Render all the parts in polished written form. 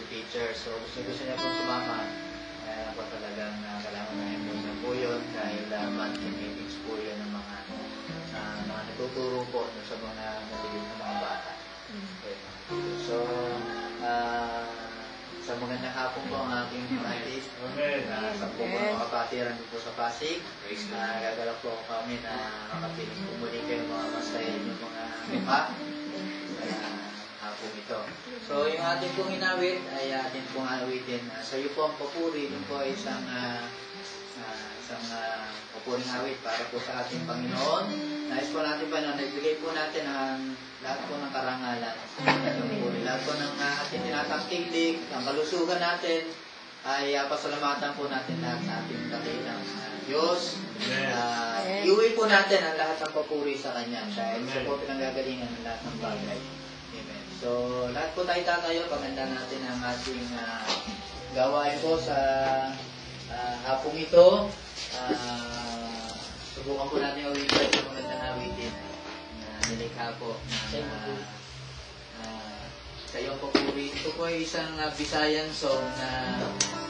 teacher. So gusto niya po sumama. Kaya po talagang kailangan na yung po yun dahil monthly meetings po yun ng mga natuturo po sa mga natilig ng mga bata. Okay. So, sa magandang hapon po ang aking mga artist. Sa po po makapatiran po sa Pasig. Gagalap po kami na makapiling pumuli kayo mga masaya yung mga mukha. Hapon ito. So, yung ating pong inawit ay ating pong awitin. Sa iyo po ang papuri. Yung po ay isang papuring awit para po sa ating Panginoon. Nais po natin pa na nagbigay po natin ang lahat po ng karangalan. Lahat po ng ating tinatangkilik, ang kalusugan natin, ay pasalamatan po natin lahat sa ating dakilang Diyos. Iuwi po natin ang lahat ng papuri sa Kanya. Dahil siya po pinanggagalingan ng lahat ng bagay. Amen. So, lahat po tayo tatayo. Paganda natin ang ating gawain po sa hapong ito. Subukan po natin awitin sa magandang awitin na nilikha po sa iyong papuri. Ito po ay isang Visayan song na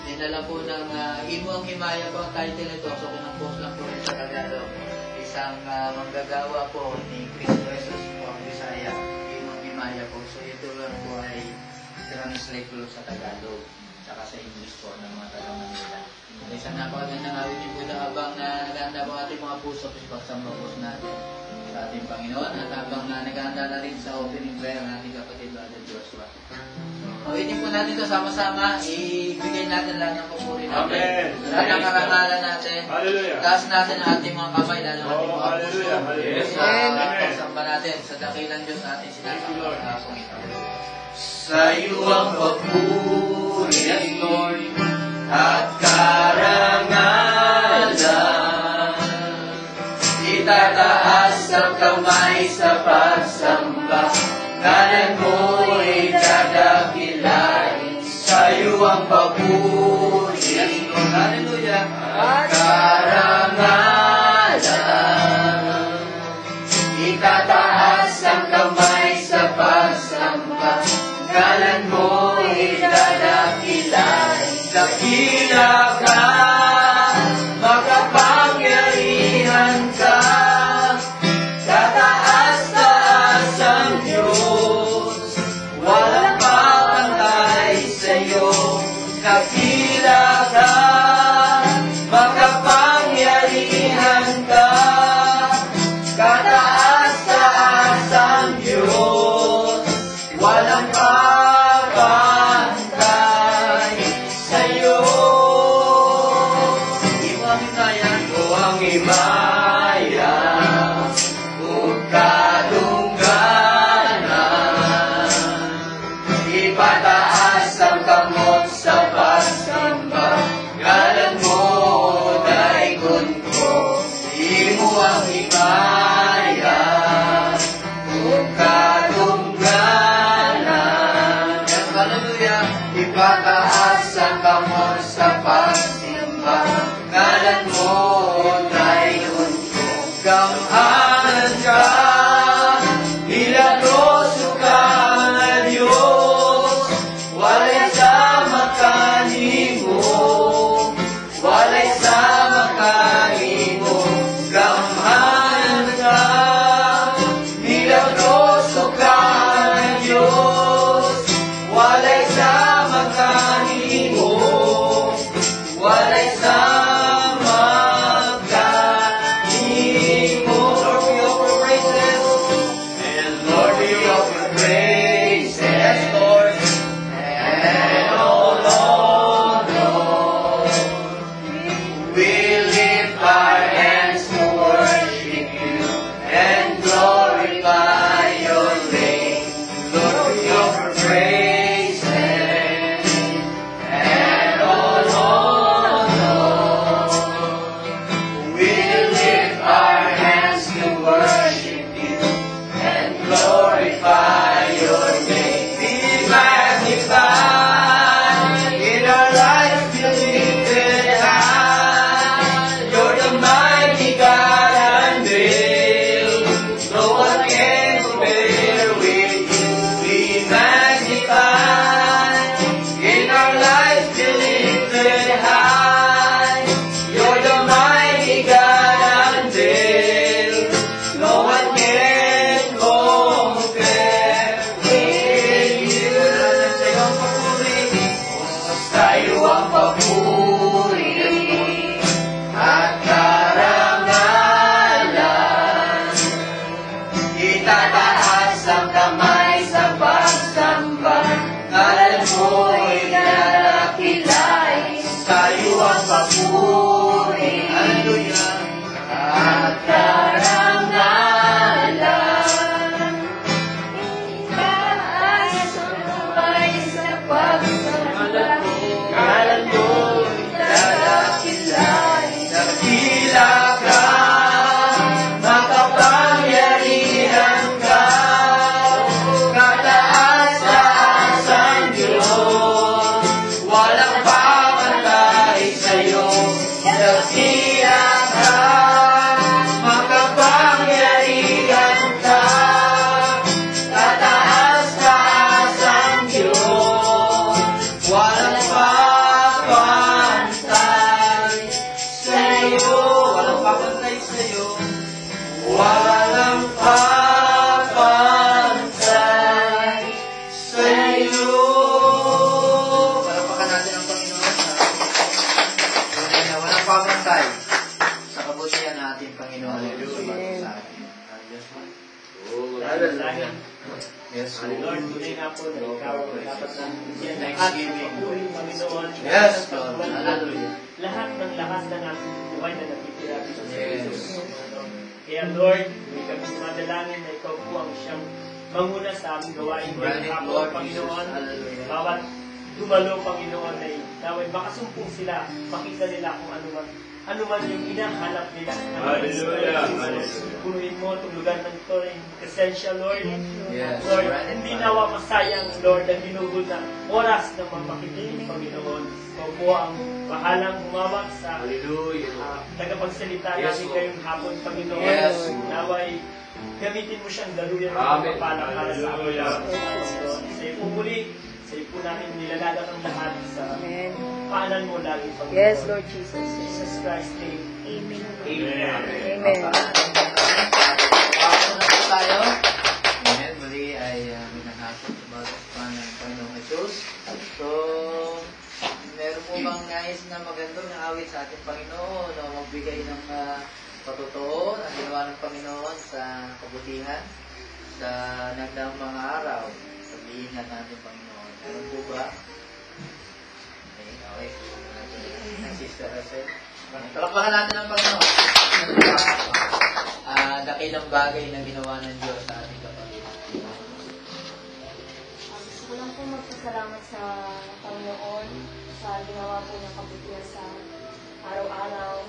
dinala po ng Imuang Himaya po ang title nito. So kinang-post lang po rin sa Tagalog. Isang manggagawa po ni Cristo Jesus po ang Bisaya. Imuang Himaya po. So ito lang po ay translate po sa Tagalog saka sa English po ng mga taga-Manila. Isang napakagandang awit ni Buddha habang naganda po ating mga puso at pagsamba po natin sa ating Panginoon at habang naghahanda na rin sa opening prayer ng ating kapatid Brother Joshua. Awitin po natin ito sama-sama, ibigay natin lahat ng papuri natin. Amen. Lahat ng karangalan natin. Hallelujah. Taas natin ang ating mga kamay, lalo ng ating mga puso. Hallelujah. Sa pagsamba natin sa dakilang Diyos natin sinasamba sa hapong ito. Sa iyo ang papuri, yes, Lord, at karangalan. Itataas ang kamay sa pagsamba, ngalan mo'y dadakilain. Sa iyo ang papuri, yes, Lord, hallelujah, at karangalan. Itataas ang kamay sa pagsamba, ngalan mo'y dadakilain. Dakila ka, makapangyarihan ka, kataas-taas ang Diyos, walang papantay sa'yo. Dakila ka, makapangyarihan ka, kataas-taas ang Diyos, walang papantay sa'yo. Iwang himaya, huwag kadungganan. Ipataas ang kamot sa pagsamba, ngalan mo daikon ko. Imo ang himaya, huwag kadungganan. Hallelujah. Ipataas ang kamot sa pagsimba, ngalan mo daikon ko. Gamhanan ka, milagroso ka nga Diyos, walay sama kanimo, walay sama kanimo. Gamhanan ka, milagroso ka nga Diyos, walay sama kanimo, papuri at karangalan. Itataas ang kamay sa pagsamba, ngalan mo'y lalakilay, sa'yo ang papuri at karangalan. Itaas ang kamay sa pagsamba, Ngalan mo'y lalakilay, dakila ka, makapangyarihan ka, kataas-taas ang Diyos, walang papantay sa'yo, dakila ka, makapangyarihan ka, kataas-taas ang Diyos, walang papantay sa'yo, walang papantay sa'yo, walang papantay sa'yo. Palapakan natin ang Panginoon na walang papantay sa kabutihan natin, Panginoon. Hallelujah. Yes, Lord, tunay nga po na ikaw ang dapat na bigyan ng Thanksgiving. papuri, Panginoon. Yes, Lord. Pagpapalad, Hallelujah. lahat ng lakas ng ating buhay na natitira dito sa Yes. Jesus. Kaya Lord, may kami sumadalangin na ikaw po ang siyang manguna sa aming gawain ngayong Granted, hapon, Lord Panginoon. Jesus. Hallelujah. Bawat dumalo, Panginoon, ay naway makasumpong sila, makita nila kung ano man yung hinahanap nila. Hallelujah. Punuin mo itong lugar ng ito, yung presensya, Lord. Yes. Lord, Granted, hindi Father. nawa masayang, Lord, ang ginugol na oras na mapakikinig, Panginoon. Ikaw po ang bahalang humawak sa tagapagsalita Yes, natin Lord. ngayong hapon, Panginoon. Yes. Naway, gamitin mo siyang daluyan ng Amen. pagpapala para sa amin. Hallelujah. Panginoon. Sa iyo po muli, sa iyo po namin nilalagat ang lahat sa Amen. paanan mo lagi, Panginoon. Yes, Lord Jesus. In Jesus Christ's name. Amen. Amen. Amen. Pasok na po tayo. Amen. Muli ay minahasok sa batas pa ng Panginoong Jesus. So, meron po bang nais na magandang awit sa ating Panginoon o magbigay ng patotoo na ginawa ng Panginoon sa kabutihan sa nagdaang mga araw sa pag-iingat natin Panginoon? Meron po ba? Okay. Sister Rachel. Palakpakan natin ang Panginoon. Dakilang bagay na ginawa ng Diyos sa ating kapatid. Gusto ko lang po magpasalamat sa Panginoon sa ginawa po ng kabutihan sa araw-araw.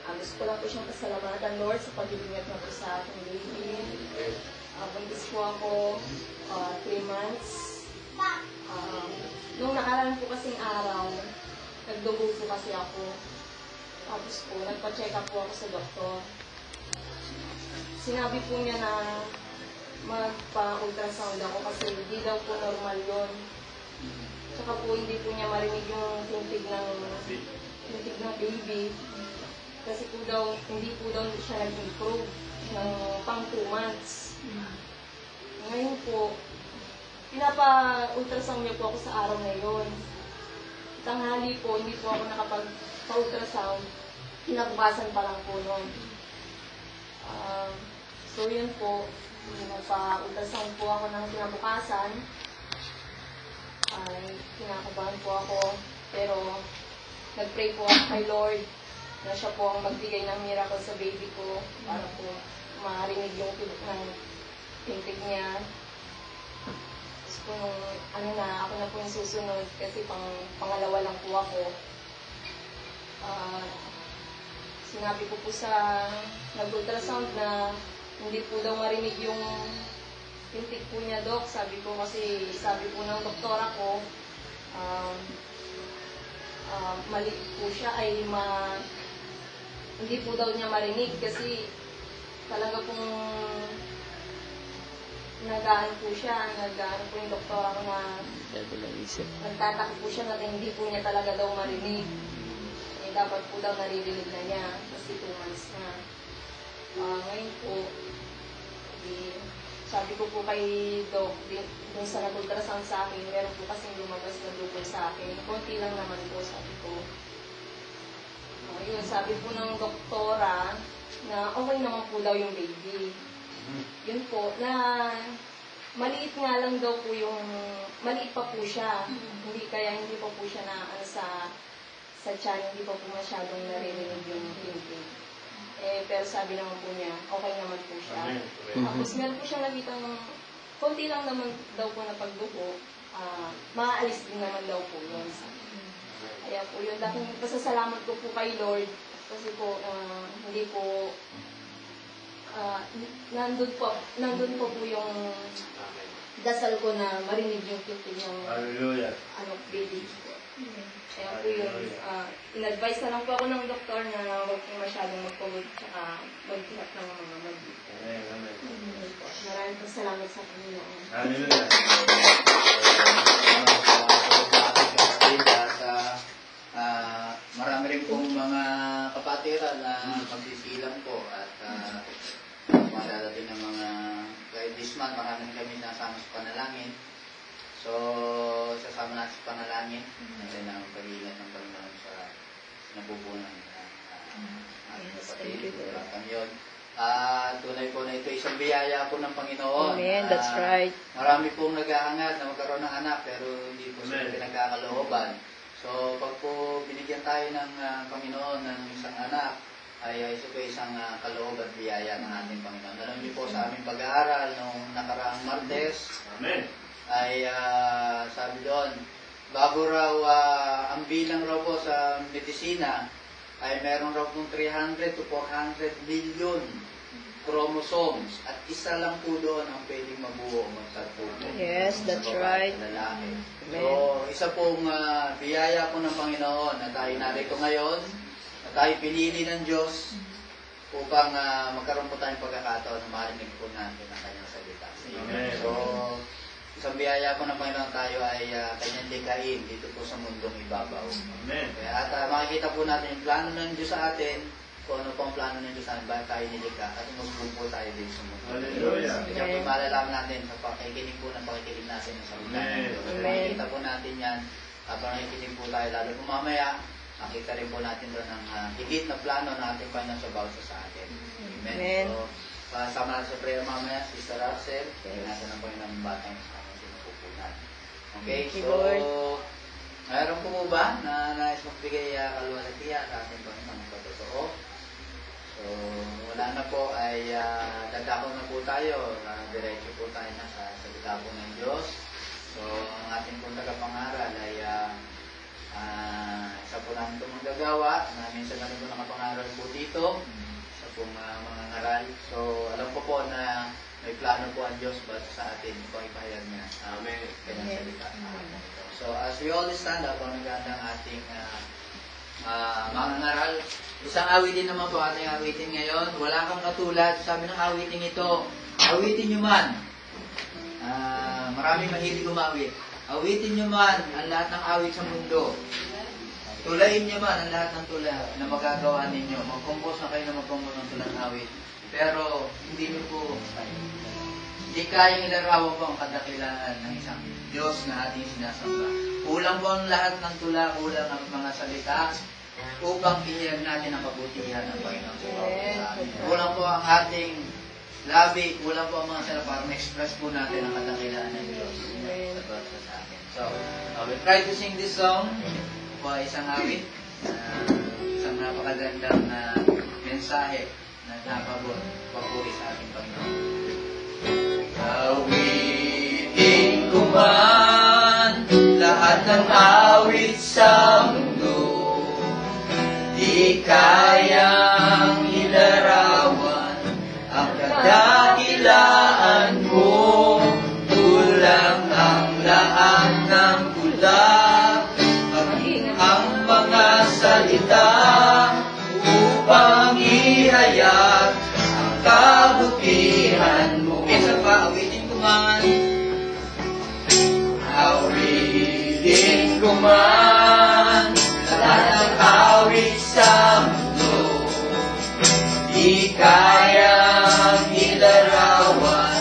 Gusto ko lang po siyang pasalamatan, Lord, sa pag-ibingat na po sa aking baby. Buntis po ako 3 months. Nung nakaraan po kasing araw, nagdugo po kasi ako. Tapos po, nagpa-check up po ako sa doktor. Sinabi po niya na magpa-ultrasound ako kasi hindi daw po normal yun. Tsaka po hindi po niya marinig yung tintig ng baby. Kasi po daw, hindi po daw siya nag-improve ng pang 2 months. Ngayon po, pinapa-ultrasound niya po ako sa araw na yun. Tanghali po, hindi po ako nakapag-ultrasound. Kinabukasan pa lang po noon. So yun po, nagpa-ultrasound po ako ng kinabukasan. Kinakabahan po ako. Pero nag-pray po ako kay Lord na siya po ang magbigay ng miracle sa baby ko para po marinig yung tibok ng tintig niya. Tapos po nung ako na po yung susunod kasi pangalawa lang po ako. Sinabi ko po sa nag-ultrasound na hindi po daw marinig yung tintig po niya, Doc. Sabi po ng doktora ko, mali po siya hindi po daw niya marinig kasi talaga pong nag-ano po yung doktora ko na nagtataka po siya na hindi po niya talaga daw marinig. Dapat po daw naririnig na niya kasi 2 months na. Ngayon po, sabi ko po kay Doc, dun sa nag-ultrasound sa akin, meron po kasing lumabas na dugo sa akin. Konti lang naman po, sabi ko. Yun, sabi po ng doktora na okay naman po daw yung baby. Yun po, na maliit nga lang daw po yung, maliit pa po siya. Hindi pa po siya na sa tiyan, hindi pa po masyadong naririnig yung tintig. Pero sabi naman po niya, okay naman po siya. Tapos meron po siya nakitang, konti lang naman daw po na pagdugo, maaalis din naman daw po yun. Kaya po yun, dapat pasasalamat ko po kay Lord kasi po hindi po nandun po yung dasal ko na marinig yung titig ng baby ko. Kaya po yun, in-advise na lang po ako ng doktor na huwag po masyadong magpagod tsaka magtihat ng mga mali. Maraming po salamat sa Panginoon. Hallelujah. Marami rin pong mga kapatiran na magsisilang po at madadating ng mga kahit this month, marami kami nasama sa panalangin. So, sasama natin sa panalangin natin ang pag-iingat ng Panginoon sa nabubunan ating kapatid. Kami yun. Tunay po na ito isang biyaya po ng Panginoon. Amen, that's right. Marami pong nag-aangad na magkaroon ng anak pero hindi po sila pinagkakalooban. So, pag po binigyan tayo ng Panginoon ng isang anak, ay ito po isang kaloob at biyaya ng ating Panginoon. Alam niyo po sa aming pag-aaral noong nakaraang Martes, Amen. ay sabi doon, bago raw ang bilang raw po sa medisina, ay meron raw pong 300 to 400 million chromosomes at isa lang po doon ang pwedeng mabuo magtagpupo. Yes, that's sa babae right. at lalaki. Amen. So, isa pong biyaya po ng Panginoon na tayo narito ngayon, na tayo pinili ng Diyos upang magkaroon po tayong pagkakataon na marinig po natin ang kanyang salita. Amen. So, isang biyaya po ng Panginoon tayo ay kanyang likain dito po sa mundong ibabaw. Amen. Kaya at makikita po natin yung plano ng Diyos sa atin, kung ano pong plano ng Diyos sa atin, bakit tayo nilikha, at magbuo po tayo din sa mundo. Hallelujah. Kaya po malalaman natin sa pakikinig po ng pakikinig natin sa salita ng Diyos. Amen. Makikita po natin yan, habang nakikinig po tayo, lalo po mamaya, makita rin po natin doon ang higit na plano na ating Panginoon sa bawat sa atin. Amen. Amen. So, kasama natin sa prayer mamaya, Sister Russell, natin ang Panginoon ng batang sa ating sinupupunan. Okay, Thank you, so, Lord. mayroon po ba na nais magbigay kaluwalhatian sa ating Panginoon ng patotoo? So, wala na po ay dadako na po tayo. Diretso po tayo na sa salita po ng Diyos. So, ang ating pong tagapangaral ay isa po namin itong magagawa. Minsan na rin po nakapangaral po dito. Isa pong mga ngaral. So, alam ko po na may plano po ang Diyos basta sa atin kung ipahayag niya. Amen. Kanyang salita. So, as we all stand up, ang naganda ang ating mga ngaral. Isang awitin naman po ating awitin ngayon. Wala kang katulad. Sabi ng awitin ito, awitin nyo man. Maraming mahilig umawit. Awitin nyo man ang lahat ng awit sa mundo. Tulain nyo man ang lahat ng tula na magagawa ninyo. Mag-compose na kayo na mag-compose ng tulang awit. Pero hindi nyo po hindi kayang ilarawan po ang kadakilaan ng isang Diyos na ating sinasamba. Kulang po ang lahat ng tula, kulang ang mga salita upang ihayag natin ang kabutihan ng Panginoon sa bawat sa atin. Kulang po ang ating labi, kulang po ang mga salita para ma-express po natin ang kadakilaan ng Diyos sa bawat sa atin. So, we'll try to sing this song. Ito po ay isang awit, isang napakagandang mensahe na napapuri sa ating Panginoon. Awitin ko man lahat ng awit sa mundo, di kayang ilarawan ang kadakilaan mo. Kulang ang lahat ng tula, ang mga salita upang ihayag ang kabutihan mo. Isa pa, awitin ko man. Awitin ko man lahat ng awit sa mundo, di kayang ilarawan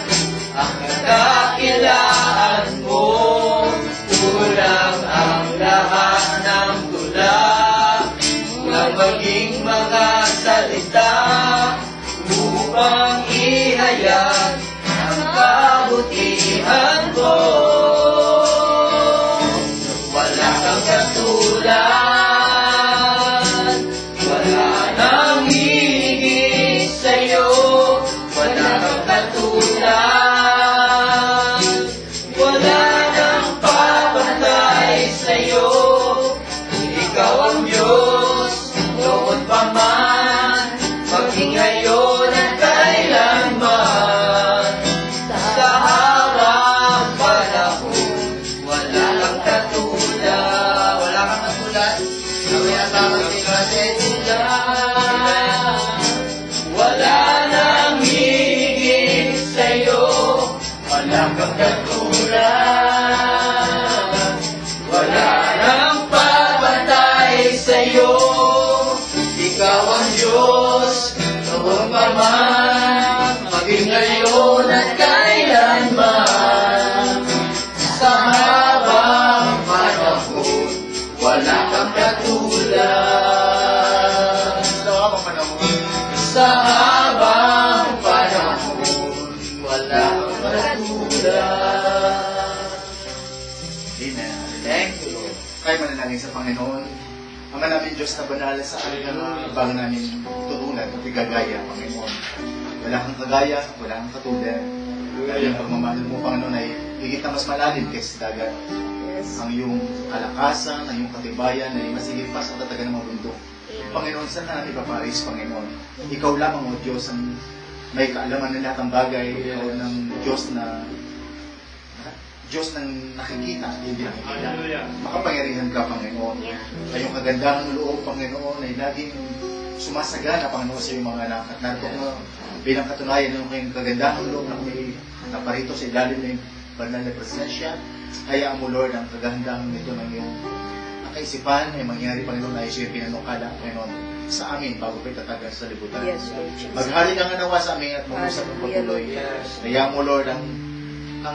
kapangyarihan ko. Wala kang katulad, wala nang higit sa'yo. Wala kang katulad, wala nang papantay sa'yo. Ikaw ang Diyos, noon pa man, maging ngayon at kailanman. Sa habang panahon, wala kang katulad. Wala kang katulad, gawin ang tawag sila sila. Wala nang higit sa'yo, wala kang katulad. Wala nang papantay sa'yo. Ikaw ang Diyos, noon pa man, maging ngayon at kailanman. Sa habang panahon, wala kang katulad. Sa habang panahon, wala kang katulad. Amen. Thank you, Lord. Tayo manalangin sa Panginoon. Ama namin Diyos na banal sa amin na bang namin tutulad at igagaya, Panginoon. Wala kang kagaya, wala kang katulad. Dahil ang pagmamahal mo, Panginoon, ay higit na mas malalim kaysa dagat. Yes. Ang iyong kalakasan, ang iyong katibayan, ay masigit pa sa tatagan ng mga bundok. Panginoon, saan na namin ipaparis, Panginoon? Ikaw lamang, O Diyos, ang may kaalaman ng lahat ng bagay, o ng Diyos na nakikita, hindi nakikita. Hallelujah. Makapangyarihan ka, Panginoon. Ay yung kagandahan ng loob, Panginoon, ay laging sumasagana, Panginoon, sa iyong mga anak. At narito mo, bilang katunayan ng kayong kagandahan ng loob na may naparito sa ilalim ng banal na presensya, hayaan mo, Lord, ang kagandahan nito ng iyong kaisipan ay mangyari, Panginoon, ay siya pinanukala, Panginoon, sa amin bago pa itatagal sa libutan. Yes, Lord Jesus. Maghari ka nga nawa sa amin at mag-usap ng patuloy. Hayaan mo, Lord, ang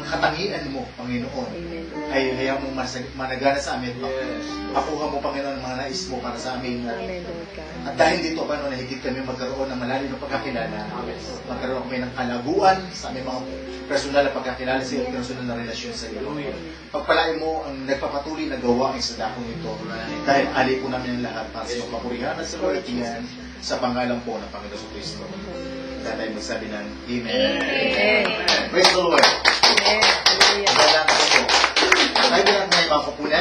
katangian mo, Panginoon, Amen. ay hayaan mo managana sa amin. Makuha mo, Panginoon, ang mga nais mo para sa amin. Amen, Lord God. At dahil dito, Panginoon, higit kami magkaroon ng malalim na pagkakilala. Magkaroon kami ng kalaguan sa aming mga personal na pagkakilala sa iyo at personal na relasyon sa iyo. Pagpalain mo ang nagpapatuloy na gawain sa dakong ito. Dahil ali po namin ang lahat para sa iyong kapurihan at sa kalitian sa pangalan po ng Panginoon Kristo. Kaya tayo magsabi ng Amen. Amen. Praise the Lord. Amen. Hallelujah. Salamat po. Tayo bilang may mga kapuna.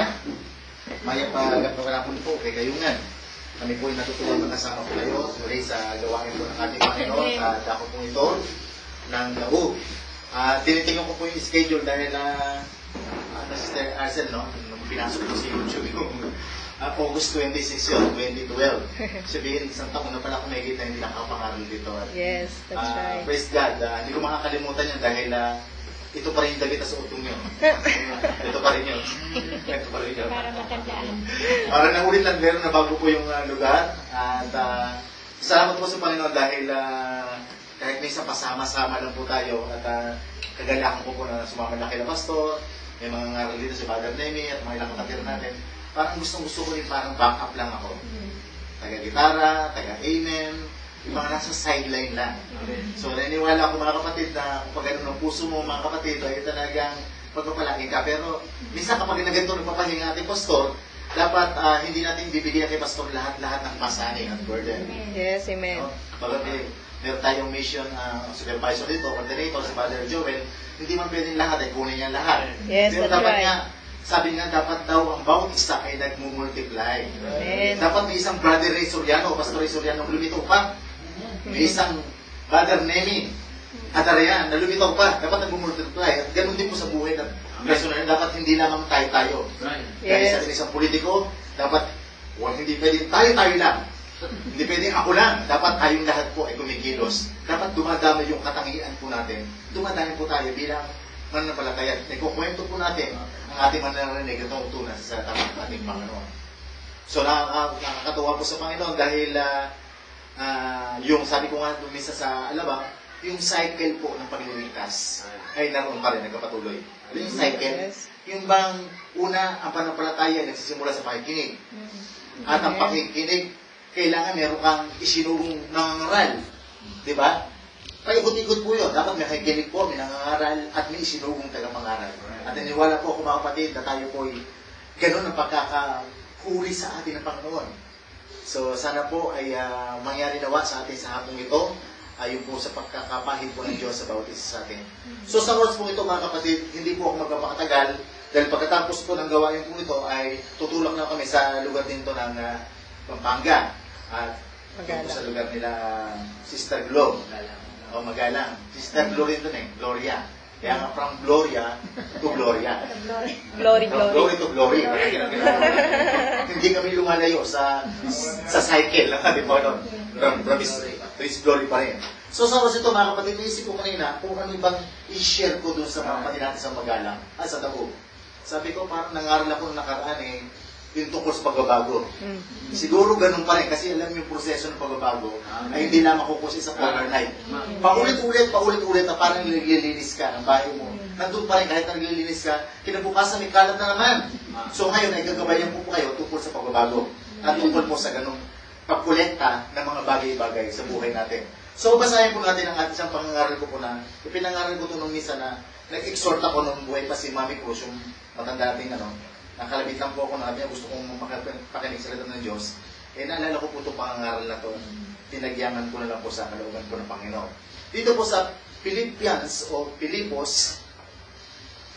Maya pagkakapon po kay Kayungan. Kami po ay natutulungan magkasama po kayo muli sa gawain po ng ating Panginoon sa dako po ito ng Daug. Tinitingnan ko po yung schedule dahil Sister Arcel, no? Nung pinasok ko sa YouTube yung August 26 yun, 2012. Sabihin, isang taon na pala ako nakikita hindi nakapangaral dito. Yes, that's right. Praise God. Hindi ko makakalimutan yan dahil ito pa rin yung dagita sa utong yun. Ito pa rin yun. Ito pa rin yun. Para matandaan. Para naulit lang meron na bago po yung lugar. At salamat po sa Panginoon dahil kahit minsan pasama-sama lang po tayo at kagalakan ko po na sumama na kay Pastor, may mga ngaral dito si Father Nemi at mga ilang kapatid natin. Parang gustong-gusto ko rin parang backup lang ako. Taga-gitara, taga-amen, yung mga nasa sideline lang. So naniniwala ako mga kapatid na kung ganun ang puso mo mga kapatid ay talagang pagpapalaki ka. Pero minsan kapag ganito nagpapahinga ating pastor, dapat hindi natin bibigyan kay pastor lahat-lahat ng pasaning at burden. Yes, amen. No? Bagat meron tayong mission supervisor dito, coordinator, si Father Joel, hindi man pwedeng lahat ay kunin niya lahat. Yes, Pero that's dapat right. nga, sabi nga dapat daw ang bawat isa ay nagmumultiply. Amen. Dapat may isang Brother Ray Soriano, Pastor Ray Soriano lumitaw pa. May isang Brother Nemi Atarayan na lumitaw pa. Dapat nagmumultiply. At ganun din po sa buhay ng personal. Dapat hindi lamang tayo-tayo. Dahil Yes. sa atin isang politiko, dapat hindi pwedeng tayo-tayo lang. Hindi pwedeng ako lang. Dapat tayong lahat po ay kumikilos. Dapat dumadami yung katangian po natin. Dumadami po tayo bilang mananampalataya. Nagkukwento po natin ang ating mananarinig at utunan sa tamang ating Panginoon. So nakakatuwa po sa Panginoon dahil yung sabi ko nga dumisa sa alabang, yung cycle po ng pagliligtas ay naroon pa rin, nagkapatuloy. Ano yung cycle? Yes. Yung bang una, ang pananampalataya ay nagsisimula sa pakikinig. At ang pakikinig, kailangan meron kang isinurong nangangaral. Di ba? paikot-ikot po yun. Dapat may nakikinig po, may nangangaral, at may isinugong tagapangaral. At naniwala po ako mga kapatid na tayo po ay ganun ang pagkakahuri sa atin ng Panginoon. So sana po ay mangyari nawa sa atin sa hapong ito, ayon po sa pagkakapahid po ng Diyos sa bawat isa sa atin. So sa oras po ito mga kapatid, hindi po ako magpapakatagal, dahil pagkatapos po ng gawain po ito ay tutulak na kami sa lugar din to ng Pampanga. At yun po sa lugar nila Sister Glo. O Magalang. Sister Glo rin doon Gloria. Kaya nga from Gloria to Gloria. Glory, From glory to glory. Hindi kami lumalayo sa cycle. Di ba? No? From his glory pa rin. So sa oras ito mga kapatid, naisip ko kanina kung ano ibang i-share ko doon sa mga kapatid natin sa Magalang. Sa Daug. Sabi ko parang nangaral ako nung nakaraan yung tungkol sa pagbabago. Siguro ganun pa rin kasi alam yung proseso ng pagbabago ay hindi lang makukusin sa overnight. Paulit-ulit na parang naglilinis ka ng bahay mo. Nandun pa rin kahit naglilinis ka, kinabukasan may kalat na naman. So ngayon ay gagabayan po kayo tungkol sa pagbabago at tungkol po sa ganung pagkolekta ng mga bagay-bagay sa buhay natin. So basahin po natin ang ating isang pangangaral ko po na ipinangaral ko ito nung misa na nag-exhort ako nung buhay pa si Mami Cruz, yung matanda nating nakalabit lang po ako na gusto kong makinig sa salita ng Diyos. Naalala ko po itong pangangaral na ito. Pinagyaman ko na lang po sa kalooban ko ng Panginoon. Dito po sa Philippians o Pilipos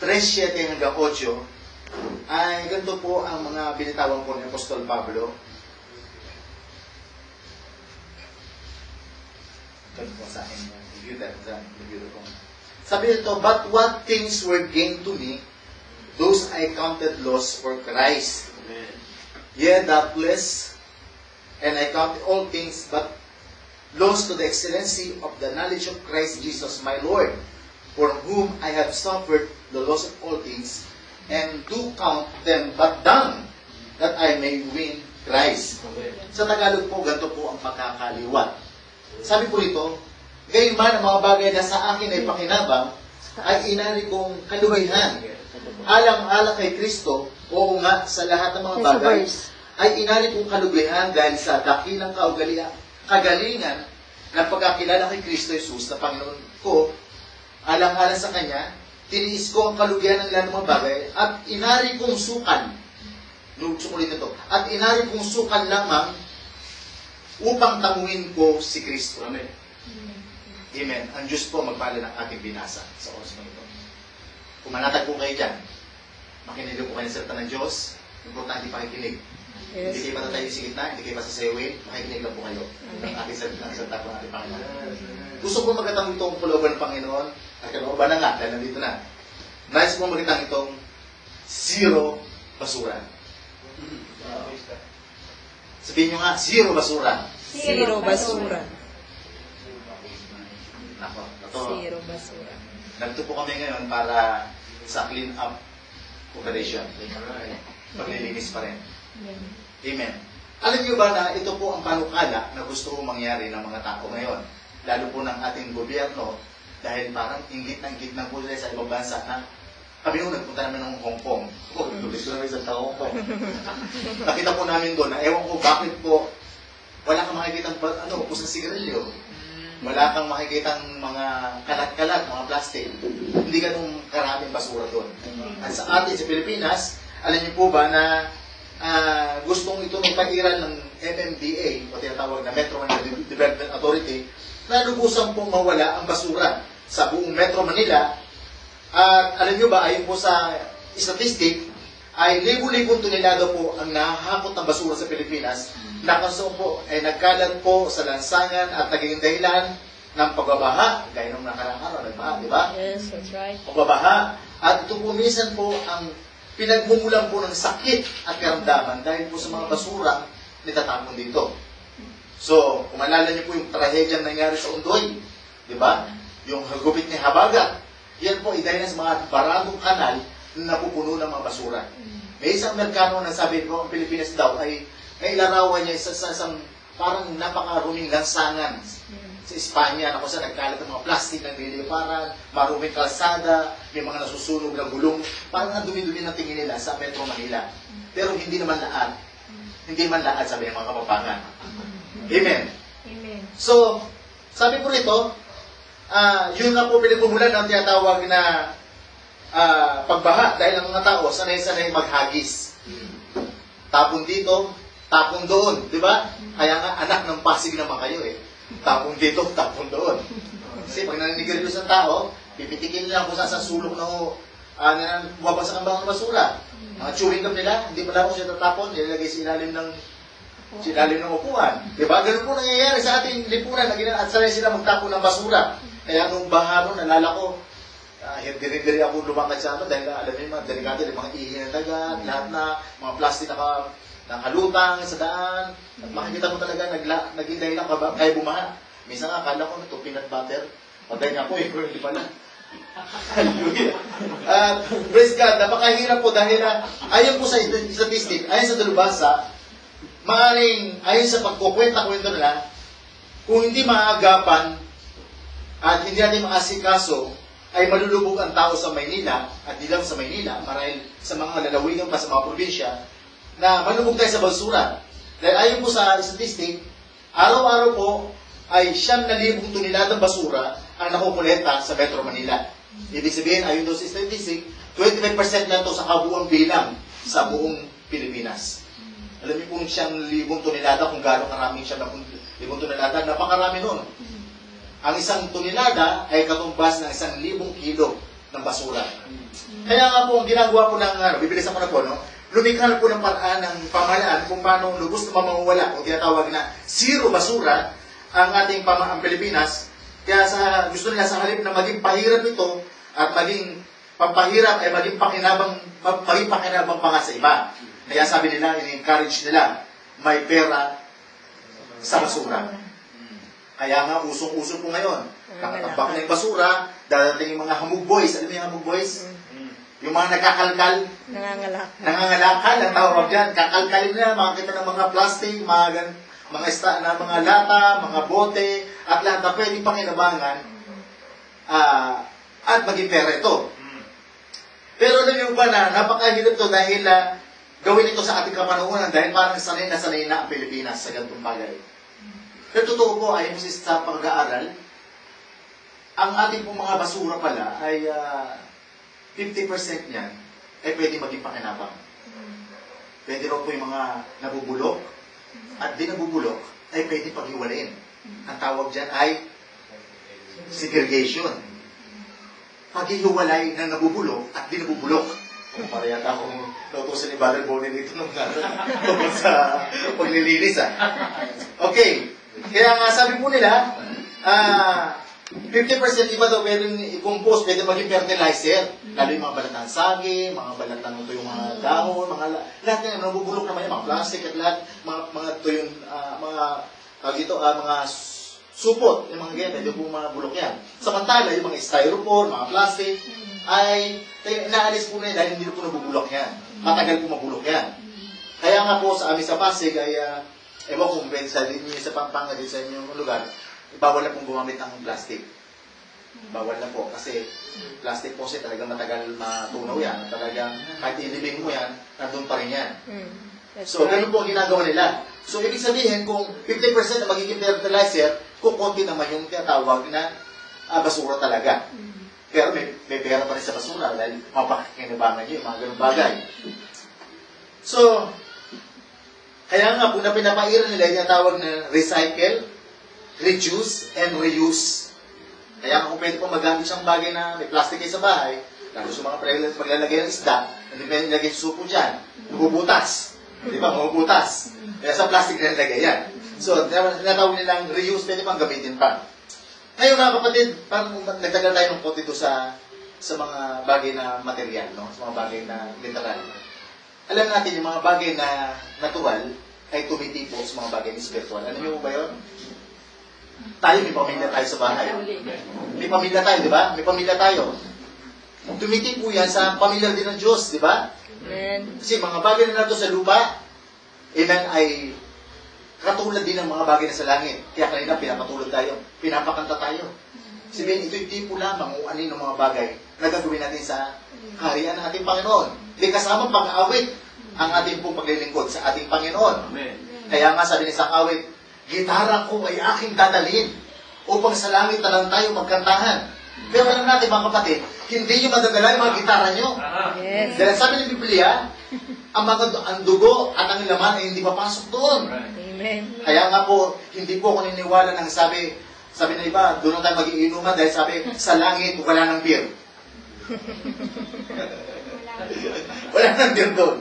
3:7 hanggang 8 ay ganito po ang mga binitawan po ni Apostol Pablo. Ganito po sa akin yung computer ko. Sabi nito, but what things were gained to me, those I counted loss for Christ. Yea, doubtless, and I count all things but loss to the excellency of the knowledge of Christ Jesus my Lord, for whom I have suffered the loss of all things, and do count them but dung, that I may win Christ. Sa Tagalog po, ganito po ang makakaliwat. Sabi po rito, gayon man ang mga bagay na sa akin ay pakinabang, ay inari kong kaluhihan. Alang-alang kay Kristo, oo nga, sa lahat ng mga bagay, ay inari kong kaluhihan dahil sa dakilang kagalingan ng pagkakilala kay Kristo Jesus na Panginoon ko. Alang-alang sa Kanya, tiniis ko ang kaluhihan ng lahat ng mga bagay, at inari kong sukan, at inari kong sukan lamang upang tanguin ko si Kristo. Amen. Amen. Ang Diyos po magpala ng ating binasa sa oras ng ito. Kung manatag po kayo dyan, makinig po kayo sa salita ng Diyos, importante pakikinig. Yes. Hindi kayo matatayo sa gitna, hindi kayo masasayawin, makikinig lang po kayo. Ang ating salita po ng ating Panginoon. Gusto po magkatang itong kalooban ng Panginoon, at kalooban na nga, dahil nandito na. Nais po magkatang itong zero basura. Sabihin nyo nga, zero basura. Zero basura. Nako, ito. Zero basura. Nandito po kami ngayon para sa clean up operation. Paglilinis pa rin. Amen. Alam niyo ba na ito po ang panukala na gusto kong mangyari ng mga tao ngayon? Lalo po ng ating gobyerno, dahil parang inggit na po sila sa ibang bansa na kami nung nagpunta namin ng Hong Kong. Tulis ko namin sa Hong Kong. Nakita po namin doon na ewan ko bakit po wala kang makikitang pusang sigarilyo. Wala kang makikitang mga kalat-kalat, mga plastic. Hindi ganun karaming basura doon. At sa atin sa Pilipinas, alam niyo po ba na gustong ito ng pag-iral ng MMDA o tinatawag na Metro Manila Development Authority na lubusan pong mawala ang basura sa buong Metro Manila. At alam nyo ba, ayon po sa statistic, ay libo-libong tonelada po ang nahahakot ng basura sa Pilipinas na kaso po ay nagkalat po sa lansangan at naging dahilan ng pagbabaha, gaya nung nakarang araw, nagbaha, di ba? Yes, that's right. Pagbabaha. At ito po minsan po ang pinagmumulan po ng sakit at karamdaman dahil po sa mga basura nitatapon dito. So, kung maalala niyo po yung trahedya na nangyari sa Undoy, di ba? Yung hagupit ni Habagat. Yan po, dahil sa mga baradong kanal na napupuno ng mga basura. May isang Amerikano na sabi ko, ang Pilipinas daw ay nailarawan niya sa isang parang napakaruming lansangan sa Espanya na kung saan nagkalat ng mga plastic ng nililiparan, maruming kalsada, may mga nasusunog na gulong, parang ang dumi-dumi ng tingin nila sa Metro Manila. Pero hindi naman lahat. Hindi man lahat, sabi ng mga kapapangan. Amen. Amen. So, sabi ko rito, yun nga po pinagmumulan ng tinatawag na pagbaha dahil ang mga tao sanay-sanay maghagis. Tapon dito, tapon doon, di ba? Kaya nga anak ng Pasig naman kayo eh. Tapon dito, tapon doon. Kasi pag naninigarilyo sa tao, pipitikin nila kung saan sa sulok na bumabagsak ang mga basura. Mga chewing gum nila, hindi pala ako siya tatapon, nilalagay sa ilalim ng upuan. Di ba? Ganun po nangyayari sa ating lipunan at sanay sila magtapon ng basura. Kaya nung baha nun, nalala ko, diri-diri ako lumakad sa ano dahil alam niyo mga delikado, yung mga ihi ng dagat, lahat na, mga plastic nakalutang sa daan. At makikita mo talaga, naging dahilan kaya bumaha. Minsan nga, akala ko ito peanut butter. Pagay nga po, hindi pala. Hallelujah. Praise God, napakahirap po dahil ayon po sa statistic, ayon sa dalubhasa, maaring ayon sa pagkukwenta-kwento nila, kung hindi maagapan at hindi natin maasikaso, ay malulubog ang tao sa Maynila, at di lang sa Maynila, marahil sa mga lalawigan pa sa mga probinsya, na malulubog tayo sa basura. Dahil ayon po sa statistic, araw-araw po ay 9,000 toneladang basura ang nakukolekta sa Metro Manila. Ibig sabihin, ayon doon sa statistic, 25% lang ito sa kabuuang bilang sa buong Pilipinas. Alam niyo kung 1,000 tonelada, kung gano'ng karaming 1,000 tonelada, napakarami nun. Ang 1 tonelada ay katumbas ng 1,000 kilo ng basura. Kaya nga po, ang ginagawa po ng, bibilisan ko na po, no? Lumikha po ng paraan ng pamahalaan kung paano lubos na mamawala o tinatawag na zero basura ang ating ang Pilipinas. Kaya gusto nila sa halip na maging pahirap ito at maging pampahirap ay maging pakinabang pa nga sa iba. Kaya sabi nila, in-encourage nila, may pera sa basura. Kaya nga, usong-uso po ngayon. Nakatambak na yung basura, dadating yung mga hamog boys. Alam mo yung hamog boys? Yung mga nagkakalkal. Nangangalakal, ang tawag dyan. Kakalkalin nila, makakita ng mga plastic, mga lata, mga bote, at lahat na pwedeng pakinabangan at maging pera ito. Pero alam niyo ba na napakahirap ito dahil gawin ito sa ating kapanahunan dahil parang sanay na ang Pilipinas sa ganitong bagay. Pero totoo po, ayon sa pag-aaral, ang ating pong mga basura pala ay 50% niyan ay pwede maging pakinabang. Pwede raw po yung mga nabubulok at di nabubulok ay pwede paghiwalayin. Ang tawag dyan ay segregation. Paghihiwalay ng nabubulok at di nabubulok. Kung para yata akong nautusan ni Brother Bonnie dito nung tungkol sa paglilinis. Okay. Kaya nga sabi po nila, 50% iba daw pwedeng i-compose, pwede maging fertilizer. Lalo yung mga balat ng sagi, mga balat ng ito yung mga dahon, lahat yan, nabubulok naman yung mga plastic at lahat, mga tuyong, mga supot, yung mga ganyan, pwede po mga bulok yan. Samantala, yung mga styrofoam, mga plastic, ay inaalis po na yan dahil hindi po nabubulok yan. Matagal po mabulok yan. Kaya nga po sa amin sa Pasig ay, ewan kung sa inyo sa Pampanga, din sa inyong lugar, bawal na pong gumamit ng plastic. Bawal na po kasi plastic po siya talagang matagal matunaw yan. Talagang kahit ilibing mo yan, nandun pa rin yan. So, ganun po ang ginagawa nila. So, ibig sabihin, kung 50% na magiging fertilizer, kung konti naman yung tinatawag na basura talaga. Pero may pera pa rin sa basura dahil mapakikinabangan nyo yung mga ganun bagay. So, kaya nga, kung pinapairan nila yung tinatawag na recycle, reduce, and reuse. Kaya kung pwede po magamit siyang bagay na may plastic kayo sa bahay, lalo sa mga paglalagay ng isda, hindi pwede nilagay sa supo dyan, mabubutas. Di ba? Mabubutas. Kaya sa plastic na nilagay yan. So, tinatawag nilang reuse, pwede pang gamitin pa. Ngayon mga kapatid, parang nagtagal tayo ng konti ito sa mga bagay na material, no? Sa mga bagay na literal. Alam natin, yung mga bagay na natural ay tumitipo sa mga bagay na spiritual. Ano nyo ba yun? Tayo, may pamilya tayo sa bahay. May pamilya tayo, di ba? May pamilya tayo. Tumitipo yan sa pamilya din ng Diyos, di ba? Kasi mga bagay na nato sa lupa, amen, ay katulad din ng mga bagay na sa langit. Kaya kanina pinapatulad tayo, pinapakanta tayo. Sabihin, ito'y tipo lamang kung ano ng mga bagay na gagawin natin sa kaharian ng ating Panginoon. Di kasama pang-awit ang ating pong paglilingkod sa ating Panginoon. Amen. Kaya nga sabi ni isang awit, gitara ko ay aking dadalhin upang sa langit na lang tayo magkantahan. Pero alam natin mga kapatid, hindi nyo madadala yung mga gitara nyo. Yes. Dahil sabi ng Biblia, ang dugo at ang laman ay hindi papasok doon. Amen. Kaya nga po, hindi po ako niniwala ng sabi ng iba, doon na tayo mag-iinuman dahil sabi, sa langit, wala ng beer. Wala ng beer doon.